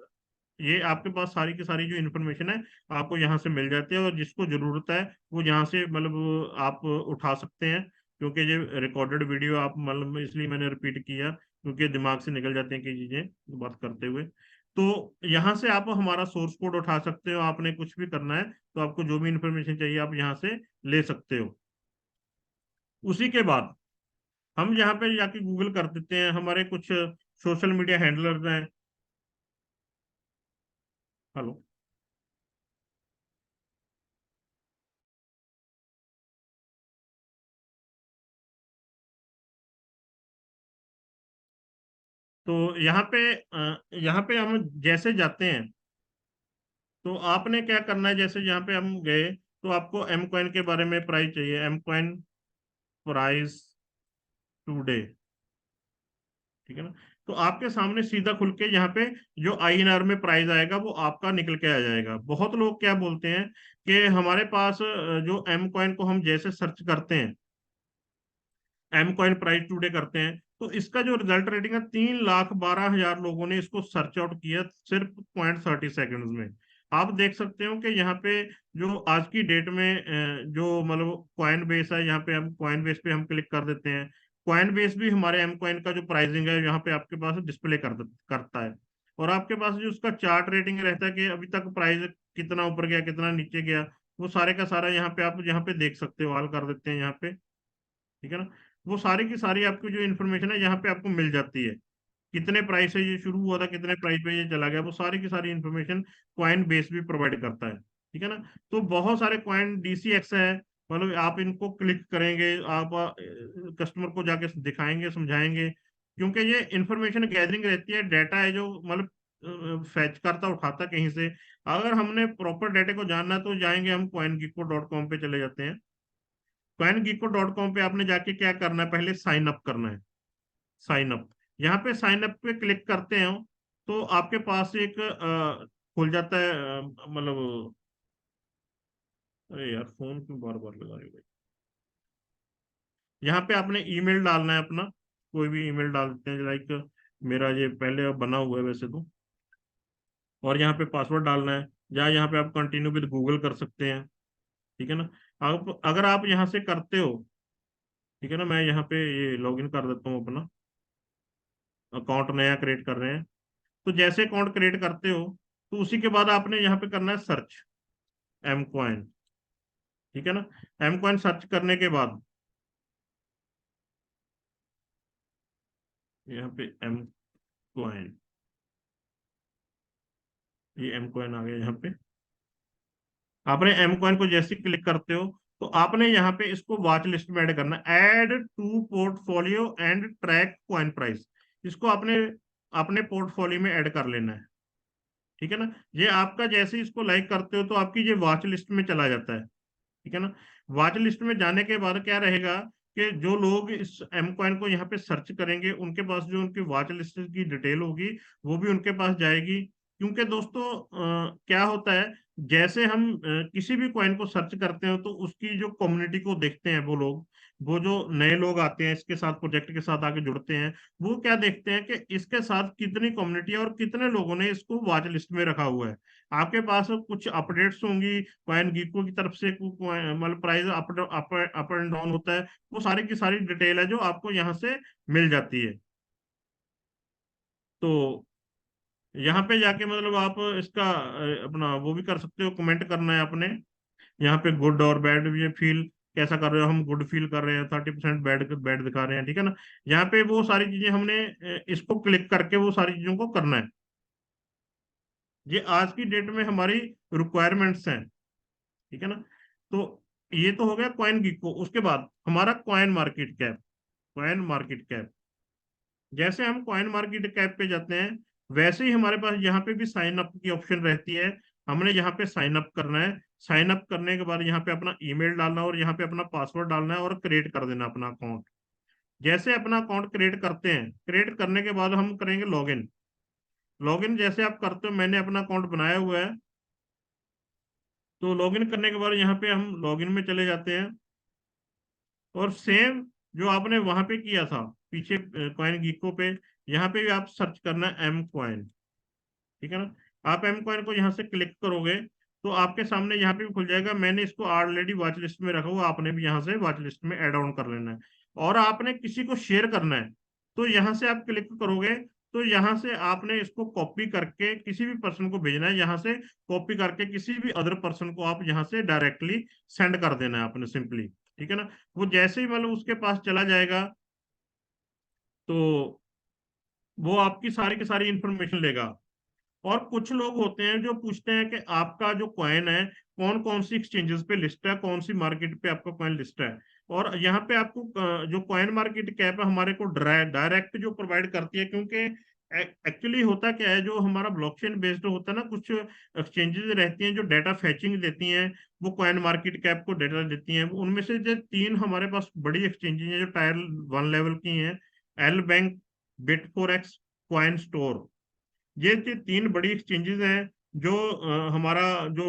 ये आपके पास सारी की सारी जो इन्फॉर्मेशन है आपको यहाँ से मिल जाती है, और जिसको जरूरत है वो यहाँ से मतलब आप उठा सकते हैं। क्योंकि ये रिकॉर्डेड वीडियो आप मतलब, इसलिए मैंने रिपीट किया क्योंकि दिमाग से निकल जाते हैं कई चीजें बात करते हुए। तो यहाँ से आप हमारा सोर्स कोड उठा सकते हो, आपने कुछ भी करना है तो आपको जो भी इंफॉर्मेशन चाहिए आप यहाँ से ले सकते हो। उसी के बाद हम यहाँ पे जाके गूगल कर देते हैं, हमारे कुछ सोशल मीडिया हैंडलर्स हैं। हेलो। तो यहाँ पे हम जैसे जाते हैं, तो आपने क्या करना है, जैसे यहाँ पे हम गए, तो आपको एम कॉइन के बारे में प्राइस चाहिए, एम कॉइन प्राइस टुडे, ठीक है ना। तो आपके सामने सीधा खुल के यहाँ पे जो INR में प्राइस आएगा वो आपका निकल के आ जाएगा। बहुत लोग क्या बोलते हैं कि हमारे पास जो एम कॉइन को हम जैसे सर्च करते हैं, एम कॉइन प्राइस टुडे करते हैं, तो इसका जो रिजल्ट रेटिंग है, 3,12,000 लोगों ने इसको सर्च आउट किया सिर्फ 0.30 सेकंड्स में। आप देख सकते हो कि यहाँ पे जो आज की डेट में जो मतलब कॉइन बेस है, यहाँ पे हम कॉइन बेस पे हम क्लिक कर देते हैं। कॉइन बेस भी हमारे एम कॉइन का जो प्राइसिंग है यहाँ पे आपके पास डिस्प्ले करता है। और आपके पास जो उसका चार्ट रेटिंग रहता है कि अभी तक प्राइस कितना ऊपर गया कितना नीचे गया, वो सारे का सारा यहाँ पे आप यहाँ पे देख सकते हो, ऑल कर देते हैं यहाँ पे। ठीक है ना। वो सारी की सारी आपकी जो इन्फॉर्मेशन है यहाँ पे आपको मिल जाती है। कितने प्राइस से ये शुरू हुआ था, कितने प्राइस पे ये चला गया, वो सारी की सारी इन्फॉर्मेशन क्वाइन बेस भी प्रोवाइड करता है। ठीक है ना। तो बहुत सारे क्वाइन डीसीएक्स है, मतलब आप इनको क्लिक करेंगे, आप कस्टमर को जाके दिखाएंगे, समझाएंगे, क्योंकि ये इंफॉर्मेशन गैदरिंग रहती है, डाटा है जो मतलब फैच करता उठाता कहीं से। अगर हमने प्रॉपर डाटा को जानना है, तो जाएंगे हम coingecko.com पे चले जाते हैं। coingecko.com पे आपने जाके क्या करना है, पहले साइन अप करना है। साइन अप, यहाँ पे साइन अप पे क्लिक करते हो तो आपके पास एक खुल जाता है मतलब, अरे यार फोन क्यों बार बार लगा रही हो भाई। यहाँ पे आपने ईमेल डालना है अपना, कोई भी ईमेल डाल देते हैं, लाइक मेरा ये पहले बना हुआ है वैसे तो। और यहाँ पे पासवर्ड डालना है, या यहाँ पे आप कंटिन्यू विद गूगल कर सकते हैं। ठीक है ना। आप अगर आप यहाँ से करते हो, ठीक है ना, मैं यहाँ पे ये लॉगिन कर देता हूँ अपना अकाउंट, नया क्रिएट कर रहे हैं। तो जैसे अकाउंट क्रिएट करते हो, तो उसी के बाद आपने यहाँ पे करना है सर्च एम कॉइन। ठीक है ना। एम कॉइन सर्च करने के बाद यहाँ पे एम कॉइन, ये एम कॉइन आ गया यहाँ पे। आपने एम कॉइन को जैसे क्लिक करते हो, तो आपने यहाँ पे इसको वॉच लिस्ट में ऐड करना है, add to portfolio and track coin price. इसको आपने अपने पोर्टफोलियो में ऐड कर लेना है। ठीक है ना। ये आपका जैसे ही इसको लाइक करते हो, तो आपकी ये वॉच लिस्ट में चला जाता है। ठीक है ना। वॉच लिस्ट में जाने के बाद क्या रहेगा कि जो लोग इस एम कॉइन को यहाँ पे सर्च करेंगे, उनके पास जो उनकी वॉच लिस्ट की डिटेल होगी, वो भी उनके पास जाएगी। क्योंकि दोस्तों क्या होता है, जैसे हम किसी भी कॉइन को सर्च करते हो, तो उसकी जो कम्युनिटी को देखते हैं वो लोग, वो जो नए लोग आते हैं इसके साथ, प्रोजेक्ट के साथ आके जुड़ते हैं, वो क्या देखते हैं कि इसके साथ कितनी कम्युनिटी है और कितने लोगों ने इसको वॉच लिस्ट में रखा हुआ है। आपके पास कुछ अपडेट्स होंगी कॉइन गीको की तरफ से, मतलब प्राइस अप एंड डाउन होता है, वो सारी की सारी डिटेल है जो आपको यहाँ से मिल जाती है। तो यहाँ पे जाके मतलब आप इसका अपना वो भी कर सकते हो, कमेंट करना है आपने यहाँ पे, गुड और बैड ये फील कैसा कर रहे हो, हम गुड फील कर रहे हैं, 30% बैड बैड दिखा रहे हैं। ठीक है ना। यहाँ पे वो सारी चीजें हमने इसको क्लिक करके वो सारी चीजों को करना है। ये आज की डेट में हमारी रिक्वायरमेंट्स हैं। ठीक है ना। तो ये तो हो गया कॉइन गिको। उसके बाद हमारा coin market cap. Coin market cap, जैसे हम कॉइन मार्केट कैप पे जाते हैं, वैसे ही हमारे पास यहाँ पे भी साइन अप की ऑप्शन रहती है। हमने यहाँ पे साइन अप करना है। साइन अप करने के बाद यहाँ पे अपना ईमेल डालना है और यहाँ पे अपना पासवर्ड डालना है और क्रिएट कर देना अपना अकाउंट। जैसे अपना अकाउंट क्रिएट करते हैं, क्रिएट करने के बाद हम करेंगे लॉगिन। लॉगिन जैसे आप करते हो, मैंने अपना अकाउंट बनाया हुआ है, तो लॉगिन करने के बाद यहाँ पे हम लॉगिन में चले जाते हैं। और सेम जो आपने वहां पे किया था पीछे कॉइन गीको पे, यहाँ पे भी आप सर्च करना है एम कॉइन। ठीक है ना। आप एम कॉइन को यहाँ से क्लिक करोगे, तो आपके सामने यहाँ पे भी खुल जाएगा। मैंने इसको ऑलरेडी वॉच लिस्ट में रखा हुआ, आपने भी यहाँ से वॉच लिस्ट में ऐड ऑन कर लेना है। और आपने किसी को शेयर करना है, तो यहाँ से आप क्लिक करोगे, तो यहाँ से आपने इसको कॉपी करके किसी भी पर्सन को भेजना है, यहाँ से कॉपी करके किसी भी अदर पर्सन को आप यहाँ से डायरेक्टली सेंड कर देना है आपने सिंपली। ठीक है ना। वो जैसे ही मतलब उसके पास चला जाएगा, तो वो आपकी सारी की सारी इंफॉर्मेशन लेगा। और कुछ लोग होते हैं जो पूछते हैं कि आपका जो कॉइन है कौन कौन सी एक्सचेंजेस पे लिस्ट है, कौन सी मार्केट पे आपका कॉइन लिस्ट है। और यहाँ पे आपको जो कॉइन मार्केट कैप है हमारे को डायरेक्ट जो प्रोवाइड करती है, क्योंकि एक्चुअली होता क्या है, जो हमारा ब्लॉकचेन बेस्ड होता है ना, कुछ एक्सचेंजेस रहती हैं जो डाटा फैचिंग देती हैं, वो कॉइन मार्केट कैप को डाटा देती हैं। उनमें से जो तीन हमारे पास बड़ी एक्सचेंजेस हैं जो टायर 1 लेवल की हैं, एल बैंक, बिटफोरेक्स, कॉइन स्टोर। ये तीन बड़ी एक्सचेंजेस हैं जो हमारा जो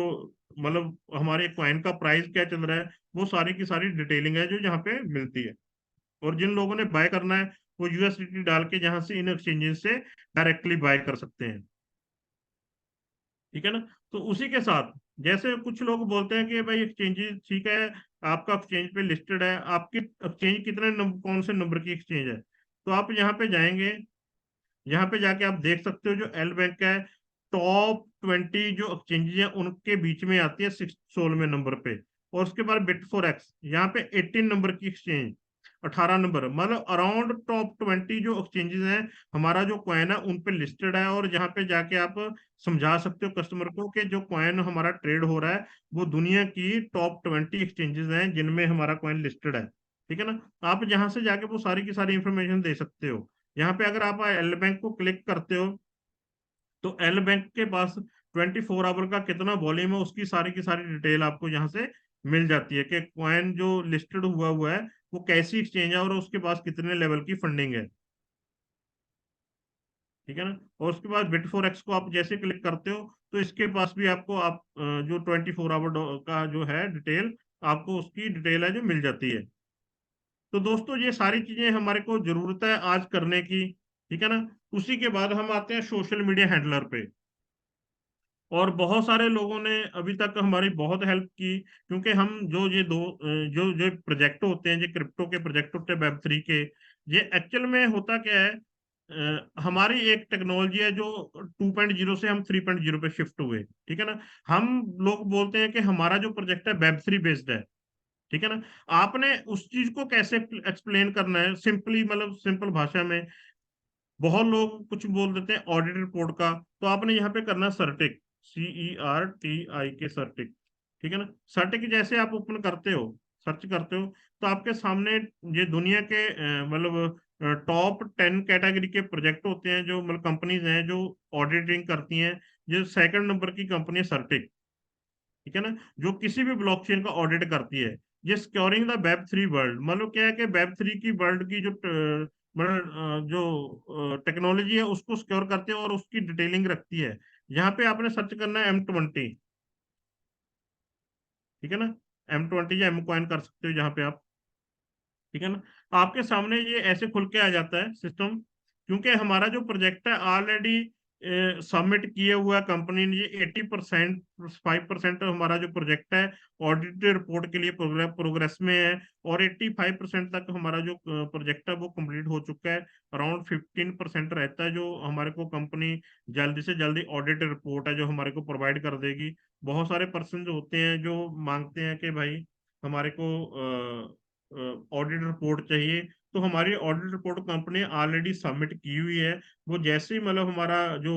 मतलब हमारे कॉइन का प्राइस क्या चल रहा है, वो सारी की सारी डिटेलिंग है जो यहाँ पे मिलती है। और जिन लोगों ने बाय करना है, वो यूएसडीटी डाल के जहां से इन एक्सचेंजेस से डायरेक्टली बाय कर सकते हैं। ठीक है ना। तो उसी के साथ, जैसे कुछ लोग बोलते हैं कि भाई एक्सचेंजेस ठीक है, आपका एक्सचेंज पे लिस्टेड है, आपकी एक्सचेंज कितने कौन से नंबर की एक्सचेंज है, तो आप यहाँ पे जाएंगे। यहाँ पे जाके आप देख सकते हो जो एल बैंक है, टॉप 20 जो एक्सचेंजेस हैं उनके बीच में आती है 16वें नंबर पे। और उसके बाद बिट फोर एक्स यहाँ पे 18 नंबर की एक्सचेंज, 18 नंबर, मतलब अराउंड टॉप 20 जो एक्सचेंजेस हैं, हमारा जो कॉइन है उन पे लिस्टेड है। और जहाँ पे जाके आप समझा सकते हो कस्टमर को कि जो कॉइन हमारा ट्रेड हो रहा है वो दुनिया की टॉप 20 एक्सचेंजेस हैं जिनमें हमारा कॉइन लिस्टेड है। ठीक है ना। आप जहां से जाके वो सारी की सारी इंफॉर्मेशन दे सकते हो। यहाँ पे अगर आप एल बैंक को क्लिक करते हो तो एल बैंक के पास 24 आवर का कितना वॉल्यूम है उसकी सारी की सारी डिटेल आपको यहाँ से मिल जाती है कि कॉइन जो लिस्टेड हुआ हुआ है वो कैसी एक्सचेंज है और उसके पास कितने लेवल की फंडिंग है। ठीक है ना। और उसके बाद बिट फोर एक्स को आप जैसे क्लिक करते हो तो इसके पास भी आपको जो 24 आवर का जो है डिटेल, आपको उसकी डिटेल है जो मिल जाती है। तो दोस्तों ये सारी चीजें हमारे को जरूरत है आज करने की। ठीक है ना। उसी के बाद हम आते हैं सोशल मीडिया हैंडलर पे। और बहुत सारे लोगों ने अभी तक हमारी बहुत हेल्प की, क्योंकि हम जो ये जो जो प्रोजेक्ट होते हैं, जो क्रिप्टो के प्रोजेक्ट होते हैं वेब 3 के, ये एक्चुअल में होता क्या है, हमारी एक टेक्नोलॉजी है जो 2.0 से हम 3.0 पे शिफ्ट हुए। ठीक है ना। हम लोग बोलते हैं कि हमारा जो प्रोजेक्ट है वेब 3 बेस्ड है। ठीक है ना। आपने उस चीज को कैसे एक्सप्लेन करना है सिंपली, मतलब सिंपल भाषा में। बहुत लोग कुछ बोल देते हैं ऑडिट रिपोर्ट का, तो आपने यहाँ पे करना सर्टिक, CERTIK सर्टिक। ठीक है ना। सर्टिक जैसे आप ओपन करते हो, सर्च करते हो, तो आपके सामने ये दुनिया के मतलब टॉप 10 कैटेगरी के प्रोजेक्ट होते हैं, जो मतलब कंपनीज हैं जो ऑडिटिंग करती हैं। जो सेकंड नंबर की कंपनी है सर्टिक। ठीक है ना। जो किसी भी ब्लॉकचेन का ऑडिट करती है। ये सिक्योरिंग द वेब 3 वर्ल्ड, मतलब क्या है कि वेब 3 की वर्ल्ड की जो मतलब जो टेक्नोलॉजी है उसको सिक्योर करती है और उसकी डिटेलिंग रखती है। यहाँ पे आपने सर्च करना है M20। ठीक है ना। M20 या M कॉइन कर सकते हो जहाँ पे आप। ठीक है ना। आपके सामने ये ऐसे खुल के आ जाता है सिस्टम, क्योंकि हमारा जो प्रोजेक्ट है ऑलरेडी सबमिट किए हुआ कंपनी ने, ये 80%, 5% हमारा जो प्रोजेक्ट है ऑडिट रिपोर्ट के लिए प्रोग्रेस में है। और 85% तक हमारा जो प्रोजेक्ट है वो कंप्लीट हो चुका है। अराउंड 15% रहता है जो हमारे को कंपनी जल्दी से जल्दी ऑडिट रिपोर्ट है जो हमारे को प्रोवाइड कर देगी। बहुत सारे पर्सन जो होते हैं जो मांगते हैं कि भाई हमारे को ऑडिट रिपोर्ट चाहिए, तो हमारी audit report company already submit की हुई है। वो जैसे ही मतलब हमारा जो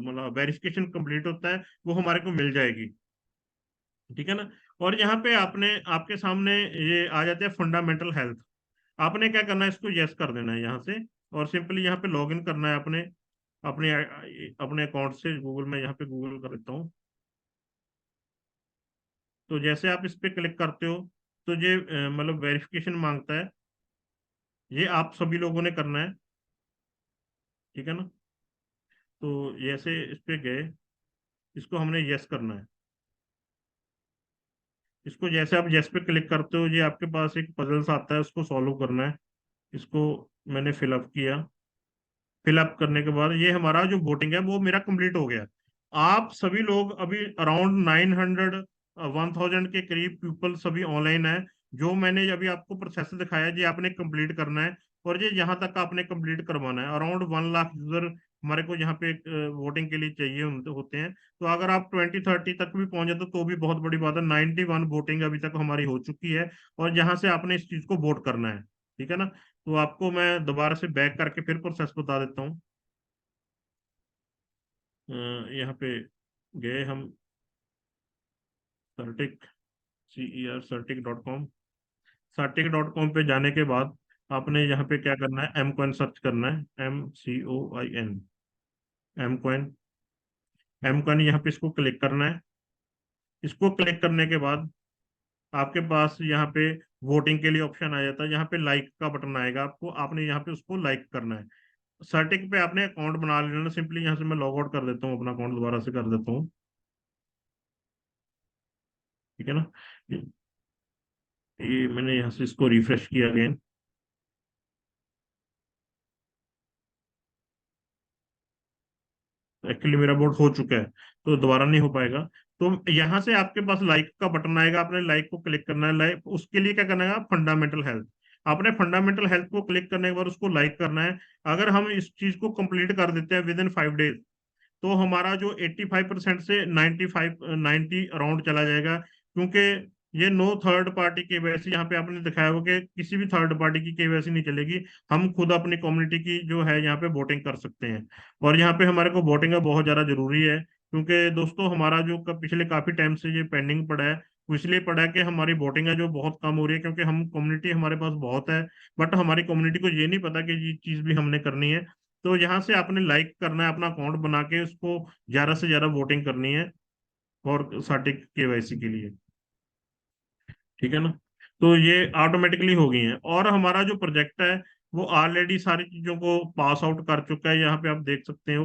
मतलब वेरिफिकेशन कंप्लीट होता है वो हमारे को मिल जाएगी। ठीक है ना। और यहाँ पे आपने आपके सामने ये आ जाते हैं फंडामेंटल हेल्थ। आपने क्या करना है, इसको यस कर देना है यहाँ से। और सिंपली यहाँ पे लॉग इन करना है अपने अपने अपने अकाउंट से। गूगल में यहाँ पे गूगल कर लेता हूँ। तो जैसे आप इस पे क्लिक करते हो तो ये मतलब वेरिफिकेशन मांगता है। ये आप सभी लोगों ने करना है। ठीक है ना। तो जैसे इस पे गए, इसको हमने यस करना है। इसको जैसे आप यस पे क्लिक करते हो ये आपके पास एक पजल्स आता है, उसको सॉल्व करना है। इसको मैंने फिलअप किया। फिलअप करने के बाद ये हमारा जो वोटिंग है वो मेरा कंप्लीट हो गया। आप सभी लोग अभी अराउंड 900 1000 के करीब पीपल सभी ऑनलाइन है। जो मैंने अभी आपको प्रोसेस दिखाया ये आपने कंप्लीट करना है। और ये यहाँ तक आपने कंप्लीट करवाना है। अराउंड 1 लाख यूजर हमारे को यहाँ पे वोटिंग के लिए चाहिए होते हैं। तो अगर आप 2030 तक भी पहुंच जाते तो भी बहुत बड़ी बात है। 91 वोटिंग अभी तक हमारी हो चुकी है। और यहाँ से आपने इस चीज को वोट करना है। ठीक है ना। तो आपको मैं दोबारा से बैक करके फिर प्रोसेस बता देता हूँ। यहाँ पे गए हम, सर्टिक, CER सर्टिक.com। सर्टिक.com पे जाने के बाद आपने यहाँ पे क्या करना है, एम कॉइन सर्च करना है, MCOIN, M coin. M coin यहाँ पे इसको क्लिक करना है। इसको क्लिक करने के बाद आपके पास यहाँ पे वोटिंग के लिए ऑप्शन आ जाता है। यहाँ पे लाइक का बटन आएगा, आपको आपने यहाँ पे उसको लाइक करना है। सर्टिक पे आपने अकाउंट बना लेना। सिंपली यहाँ से मैं लॉग आउट कर देता हूँ, अपना अकाउंट दोबारा से कर देता हूँ। ठीक है ना। ये मैंने यहाँ से इसको रिफ्रेश किया अगेन। एक्चुअली मेरा बोर्ड हो चुका है, तो दोबारा नहीं हो पाएगा। तो यहाँ से आपके पास लाइक का बटन आएगा, आपने लाइक को क्लिक करना है। लाइक उसके लिए क्या करना है, फंडामेंटल हेल्थ, आपने फंडामेंटल हेल्थ को क्लिक करने के बाद उसको लाइक करना है। अगर हम इस चीज को कंप्लीट कर देते हैं विद इन 5 डेज, तो हमारा जो 85% से 90 अराउंड चला जाएगा। क्योंकि ये नो थर्ड पार्टी केवाईसी, यहाँ पे आपने दिखाया होगा कि किसी भी थर्ड पार्टी की केवाईसी नहीं चलेगी। हम खुद अपनी कम्युनिटी की जो है यहाँ पे वोटिंग कर सकते हैं। और यहाँ पे हमारे को वोटिंग का बहुत ज्यादा जरूरी है, क्योंकि दोस्तों हमारा जो पिछले काफी टाइम से ये पेंडिंग पड़ा है, वो इसलिए पड़ा है कि हमारी वोटिंग है जो बहुत कम हो रही है, क्योंकि हम कम्युनिटी हमारे पास बहुत है, बट हमारी कम्युनिटी को ये नहीं पता कि ये चीज भी हमने करनी है। तो यहाँ से आपने लाइक करना है, अपना अकाउंट बना के उसको ज्यादा से ज्यादा वोटिंग करनी है और स्टैटिक केवाईसी के लिए, ठीक है ना। तो ये ऑटोमेटिकली हो गई है, और हमारा जो प्रोजेक्ट है वो ऑलरेडी सारी चीजों को पास आउट कर चुका है, यहाँ पे आप देख सकते हो,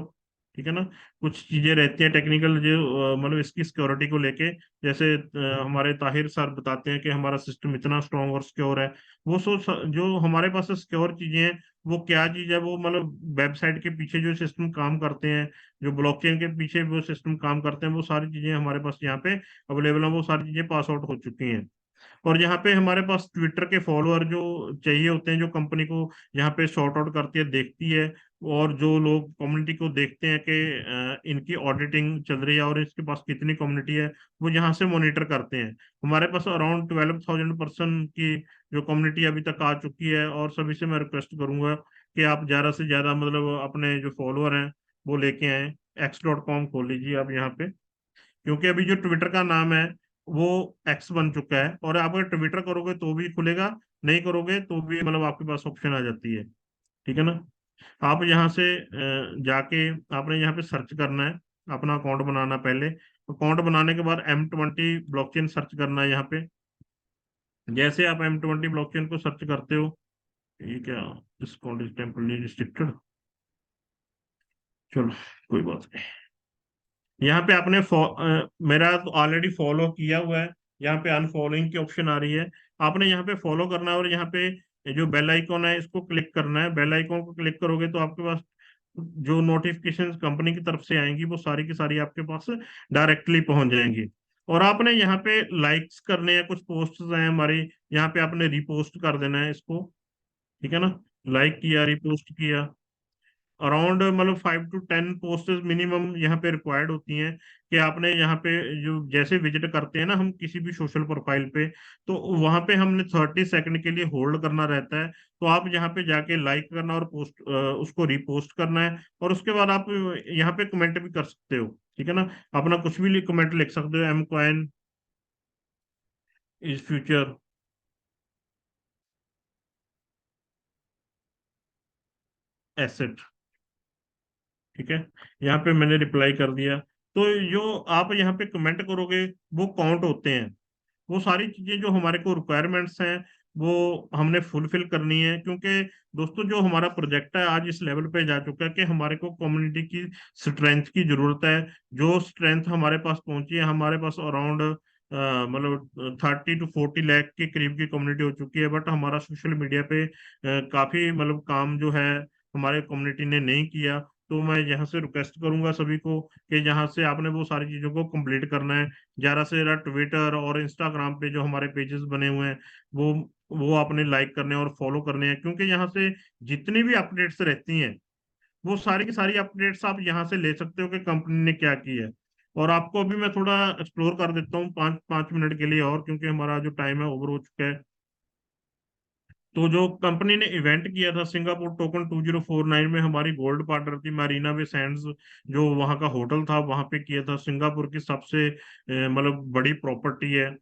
ठीक है ना। कुछ चीजें रहती हैं टेक्निकल जो मतलब इसकी सिक्योरिटी को लेके, जैसे हमारे ताहिर सर बताते हैं कि हमारा सिस्टम इतना स्ट्रांग और सिक्योर है। वो जो हमारे पास सिक्योर चीजें हैं, वो क्या चीज है, वो मतलब वेबसाइट के पीछे जो सिस्टम काम करते हैं, जो ब्लॉकचेन के पीछे वो सिस्टम काम करते हैं, वो सारी चीजें हमारे पास यहाँ पे अवेलेबल है, वो सारी चीजें पास आउट हो चुकी हैं। और यहाँ पे हमारे पास ट्विटर के फॉलोअर जो चाहिए होते हैं, जो कंपनी को यहाँ पे सॉर्ट आउट करती है, देखती है, और जो लोग कम्युनिटी को देखते हैं कि इनकी ऑडिटिंग चल रही है और इसके पास कितनी कम्युनिटी है, वो यहाँ से मॉनिटर करते हैं। हमारे पास अराउंड 12,000 पर्सन की जो कम्युनिटी अभी तक आ चुकी है, और सभी से मैं रिक्वेस्ट करूंगा कि आप ज्यादा से ज्यादा मतलब अपने जो फॉलोअर हैं वो लेके आए। x.com खोल लीजिए आप यहाँ पे, क्योंकि अभी जो ट्विटर का नाम है वो एक्स बन चुका है, और आप अगर ट्विटर करोगे तो भी खुलेगा, नहीं करोगे तो भी मतलब आपके पास ऑप्शन आ जाती है, ठीक है ना। आप यहाँ से जाके आपने यहाँ पे सर्च करना है, अपना अकाउंट बनाना पहले, अकाउंट बनाने के बाद M20 ब्लॉकचेन सर्च करना है यहाँ पे। जैसे आप M20 ब्लॉकचेन को सर्च करते हो, ये क्या, this account is temporarily restricted, चलो कोई बात नहीं। यहाँ पे आपने मेरा तो ऑलरेडी फॉलो किया हुआ है, यहाँ पे अनफॉलोइंग की ऑप्शन आ रही है, आपने यहाँ पे फॉलो करना है, और यहाँ पे जो बेल आइकॉन है इसको क्लिक करना है। बेल आइकॉन को क्लिक करोगे तो आपके पास जो नोटिफिकेशन कंपनी की तरफ से आएंगी वो सारी की सारी आपके पास डायरेक्टली पहुंच जाएंगी। और आपने यहाँ पे लाइक्स करने हैं, कुछ पोस्ट्स हैं हमारी, यहाँ पे आपने रिपोस्ट कर देना है इसको, ठीक है ना। लाइक किया, रिपोस्ट किया, अराउंड मतलब 5 to 10 पोस्टेज मिनिमम यहाँ पे रिक्वायर्ड होती हैं, कि आपने यहाँ पे जो जैसे विजिट करते हैं ना हम किसी भी सोशल प्रोफाइल पे, तो वहां पे हमने 30 सेकंड के लिए होल्ड करना रहता है। तो आप यहाँ पे जाके लाइक करना और पोस्ट उसको रिपोस्ट करना है, और उसके बाद आप यहाँ पे कमेंट भी कर सकते हो, ठीक है ना। अपना कुछ भी कमेंट लिख सकते हो, M coin is future asset, ठीक है। यहाँ पे मैंने रिप्लाई कर दिया। तो जो आप यहाँ पे कमेंट करोगे वो काउंट होते हैं, वो सारी चीजें जो हमारे को रिक्वायरमेंट्स हैं वो हमने फुलफिल करनी है। क्योंकि दोस्तों जो हमारा प्रोजेक्ट है आज इस लेवल पे जा चुका है कि हमारे को कम्युनिटी की स्ट्रेंथ की जरूरत है। जो स्ट्रेंथ हमारे पास पहुंची है, हमारे पास अराउंड मतलब 30 to 40 लाख के करीब की कम्युनिटी हो चुकी है, बट हमारा सोशल मीडिया पे काफी मतलब काम जो है हमारे कम्युनिटी ने नहीं किया। तो मैं यहाँ से रिक्वेस्ट करूंगा सभी को कि यहाँ से आपने वो सारी चीजों को कंप्लीट करना है। ज्यादा से ज्यादा ट्विटर और इंस्टाग्राम पे जो हमारे पेजेस बने हुए हैं वो वो आपने लाइक करने और फॉलो करने हैं, क्योंकि यहाँ से जितनी भी अपडेट्स रहती हैं वो सारी की सारी अपडेट्स आप यहाँ से ले सकते हो कि कंपनी ने क्या की है। और आपको अभी मैं थोड़ा एक्सप्लोर कर देता हूँ 5 5 मिनट के लिए, और क्योंकि हमारा जो टाइम है ओवर हो चुका है। तो जो कंपनी ने इवेंट किया था सिंगापुर टोकन 2049 में, हमारी गोल्ड पार्टनर थी मरीना बे सैंड्स, जो वहाँ का होटल था वहाँ पे किया था। सिंगापुर की सबसे मतलब बड़ी प्रॉपर्टी है,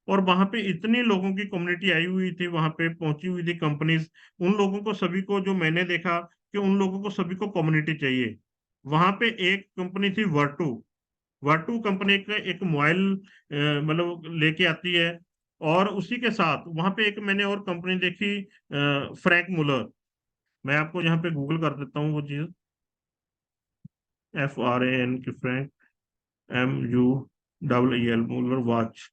और वहां पे इतनी लोगों की कम्युनिटी आई हुई थी, वहां पे पहुंची हुई थी कंपनीज। उन लोगों को सभी को, जो मैंने देखा कि उन लोगों को सभी को कम्युनिटी चाहिए। वहां पे एक कंपनी थी वर्टू, वर्टू कंपनी का एक मोबाइल मतलब लेके आती है, और उसी के साथ वहां पे एक मैंने और कंपनी देखी, फ्रैंक मुलर। मैं आपको यहाँ पे गूगल कर देता हूँ वो चीज, FRAN की फ्रैंक, MUEL मुलर वॉच,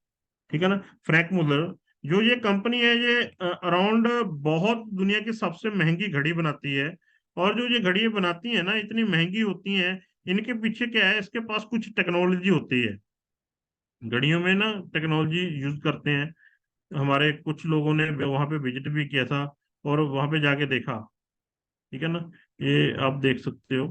ठीक है ना। फ्रैंक मुलर जो ये कंपनी है, ये अराउंड बहुत दुनिया की सबसे महंगी घड़ी बनाती है। और जो ये घड़ियां बनाती है ना, इतनी महंगी होती हैं, इनके पीछे क्या है, इसके पास कुछ टेक्नोलॉजी होती है। घड़ियों में ना टेक्नोलॉजी यूज करते हैं। हमारे कुछ लोगों ने वहां पे विजिट भी किया था और वहां पे जाके देखा। ठीक है ना, ये आप देख सकते हो।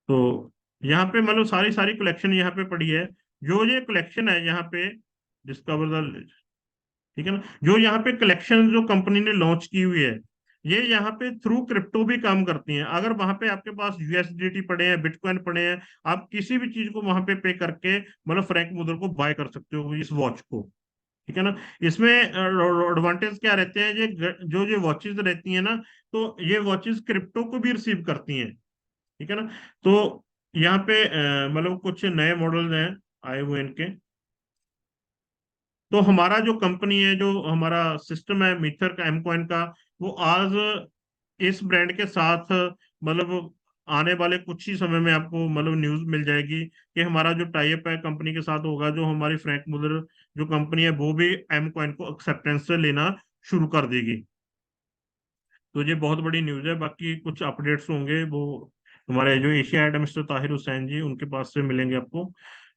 तो यहाँ पे मतलब सारी सारी कलेक्शन यहाँ पे पड़ी है। जो ये कलेक्शन है यहाँ पे, डिस्कवर द, ठीक है ना, जो यहाँ पे कलेक्शन जो कंपनी ने लॉन्च की हुई है, ये यहाँ पे थ्रू क्रिप्टो भी काम करती हैं। अगर वहां पे आपके पास यूएसडीटी पड़े हैं, बिटकॉइन पड़े हैं, आप किसी भी चीज को वहां पे करके मतलब फ्रैंक मुद्रा को बाय कर सकते हो, इस वॉच को। ठीक है ना। इसमें एडवांटेज क्या रहते हैं, ये जो जो वॉचेस रहती हैं ना, तो ये वॉचेस क्रिप्टो को भी रिसीव करती हैं। ठीक है ना। तो यहाँ पे मतलब कुछ नए मॉडल हैं आए हुए इनके। तो हमारा जो कंपनी है, जो हमारा सिस्टम है मिथर का, एम कॉइन का, वो आज इस ब्रांड के साथ मतलब आने वाले कुछ ही समय में आपको मतलब न्यूज मिल जाएगी कि हमारा जो टाई अप है कंपनी के साथ होगा, जो हमारी फ्रैंक मुलर जो कंपनी है वो भी एम कॉइन को एक्सेप्टेंस से लेना शुरू कर देगी। तो ये बहुत बड़ी न्यूज है। बाकी कुछ अपडेट्स होंगे वो हमारे जो एशिया हेड है मिस्टर ताहिर हुसैन जी, उनके पास से मिलेंगे आपको।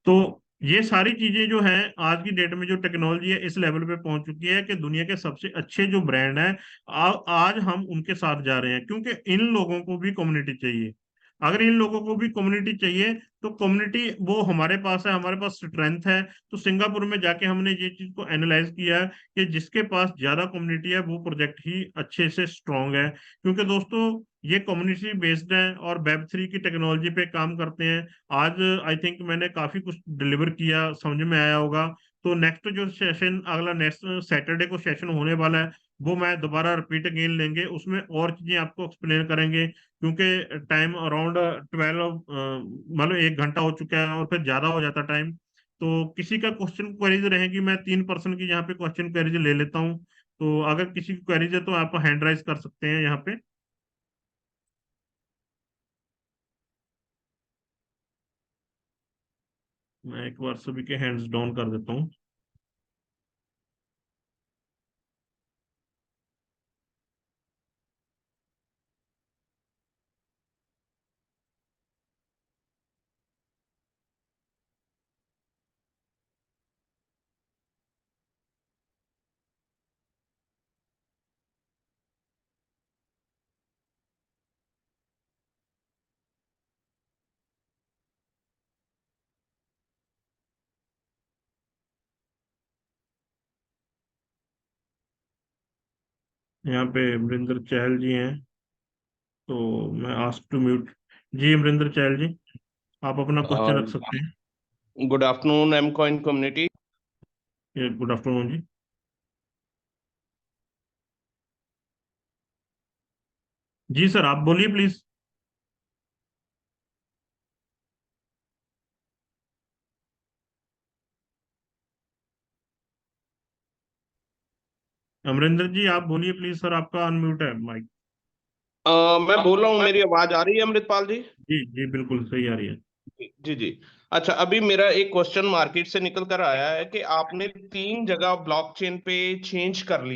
तो ये सारी चीजें जो हैं, आज की डेट में जो टेक्नोलॉजी है इस लेवल पे पहुंच चुकी है कि दुनिया के सबसे अच्छे जो ब्रांड हैं, आज हम उनके साथ जा रहे हैं, क्योंकि इन लोगों को भी कम्युनिटी चाहिए। अगर इन लोगों को भी कम्युनिटी चाहिए, तो कम्युनिटी वो हमारे पास है, हमारे पास स्ट्रेंथ है। तो सिंगापुर में जाके हमने ये चीज को एनालाइज किया है कि जिसके पास ज्यादा कम्युनिटी है वो प्रोजेक्ट ही अच्छे से स्ट्रांग है। क्योंकि दोस्तों, ये कम्युनिटी बेस्ड है और वेब 3 की टेक्नोलॉजी पे काम करते हैं। आज आई थिंक मैंने काफी कुछ डिलीवर किया, समझ में आया होगा। तो नेक्स्ट जो सेशन, अगला नेक्स्ट सैटरडे को सेशन होने वाला है, वो मैं दोबारा रिपीट अगेन लेंगे, उसमें और चीजें आपको एक्सप्लेन करेंगे। क्योंकि टाइम अराउंड 12 मतलब 1 घंटा हो चुका है और फिर ज्यादा हो जाता टाइम। तो किसी का क्वेश्चन क्वेरीज रहेगी, मैं 3 पर्सन की यहाँ पे क्वेश्चन क्वेरीज ले लेता हूँ। तो अगर किसी की क्वेरीज है तो आप हैंड राइज कर सकते हैं यहाँ पे। मैं एक बार सभी के हैंड्स डाउन कर देता हूँ। यहाँ पे अमरिंदर चहल जी हैं, तो मैं आस्क टू म्यूट। जी अमरिंदर चहल जी, आप अपना क्वेश्चन रख सकते हैं। Good afternoon M coin community. Good afternoon ji. जी सर, आप बोलिए प्लीज। अमरिंदर जी आप बोलिए प्लीज, सर आपका अनम्यूट है माइक। मैं बोल रहा हूँ, मेरी आवाज आ रही है अमृतपाल जी? जी जी बिल्कुल सही आ रही है। जी जी। अच्छा, अभी मेरा एक क्वेश्चन मार्केट से निकल कर आया है कि आपने 3 जगह ब्लॉकचेन पे चेंज कर लिया।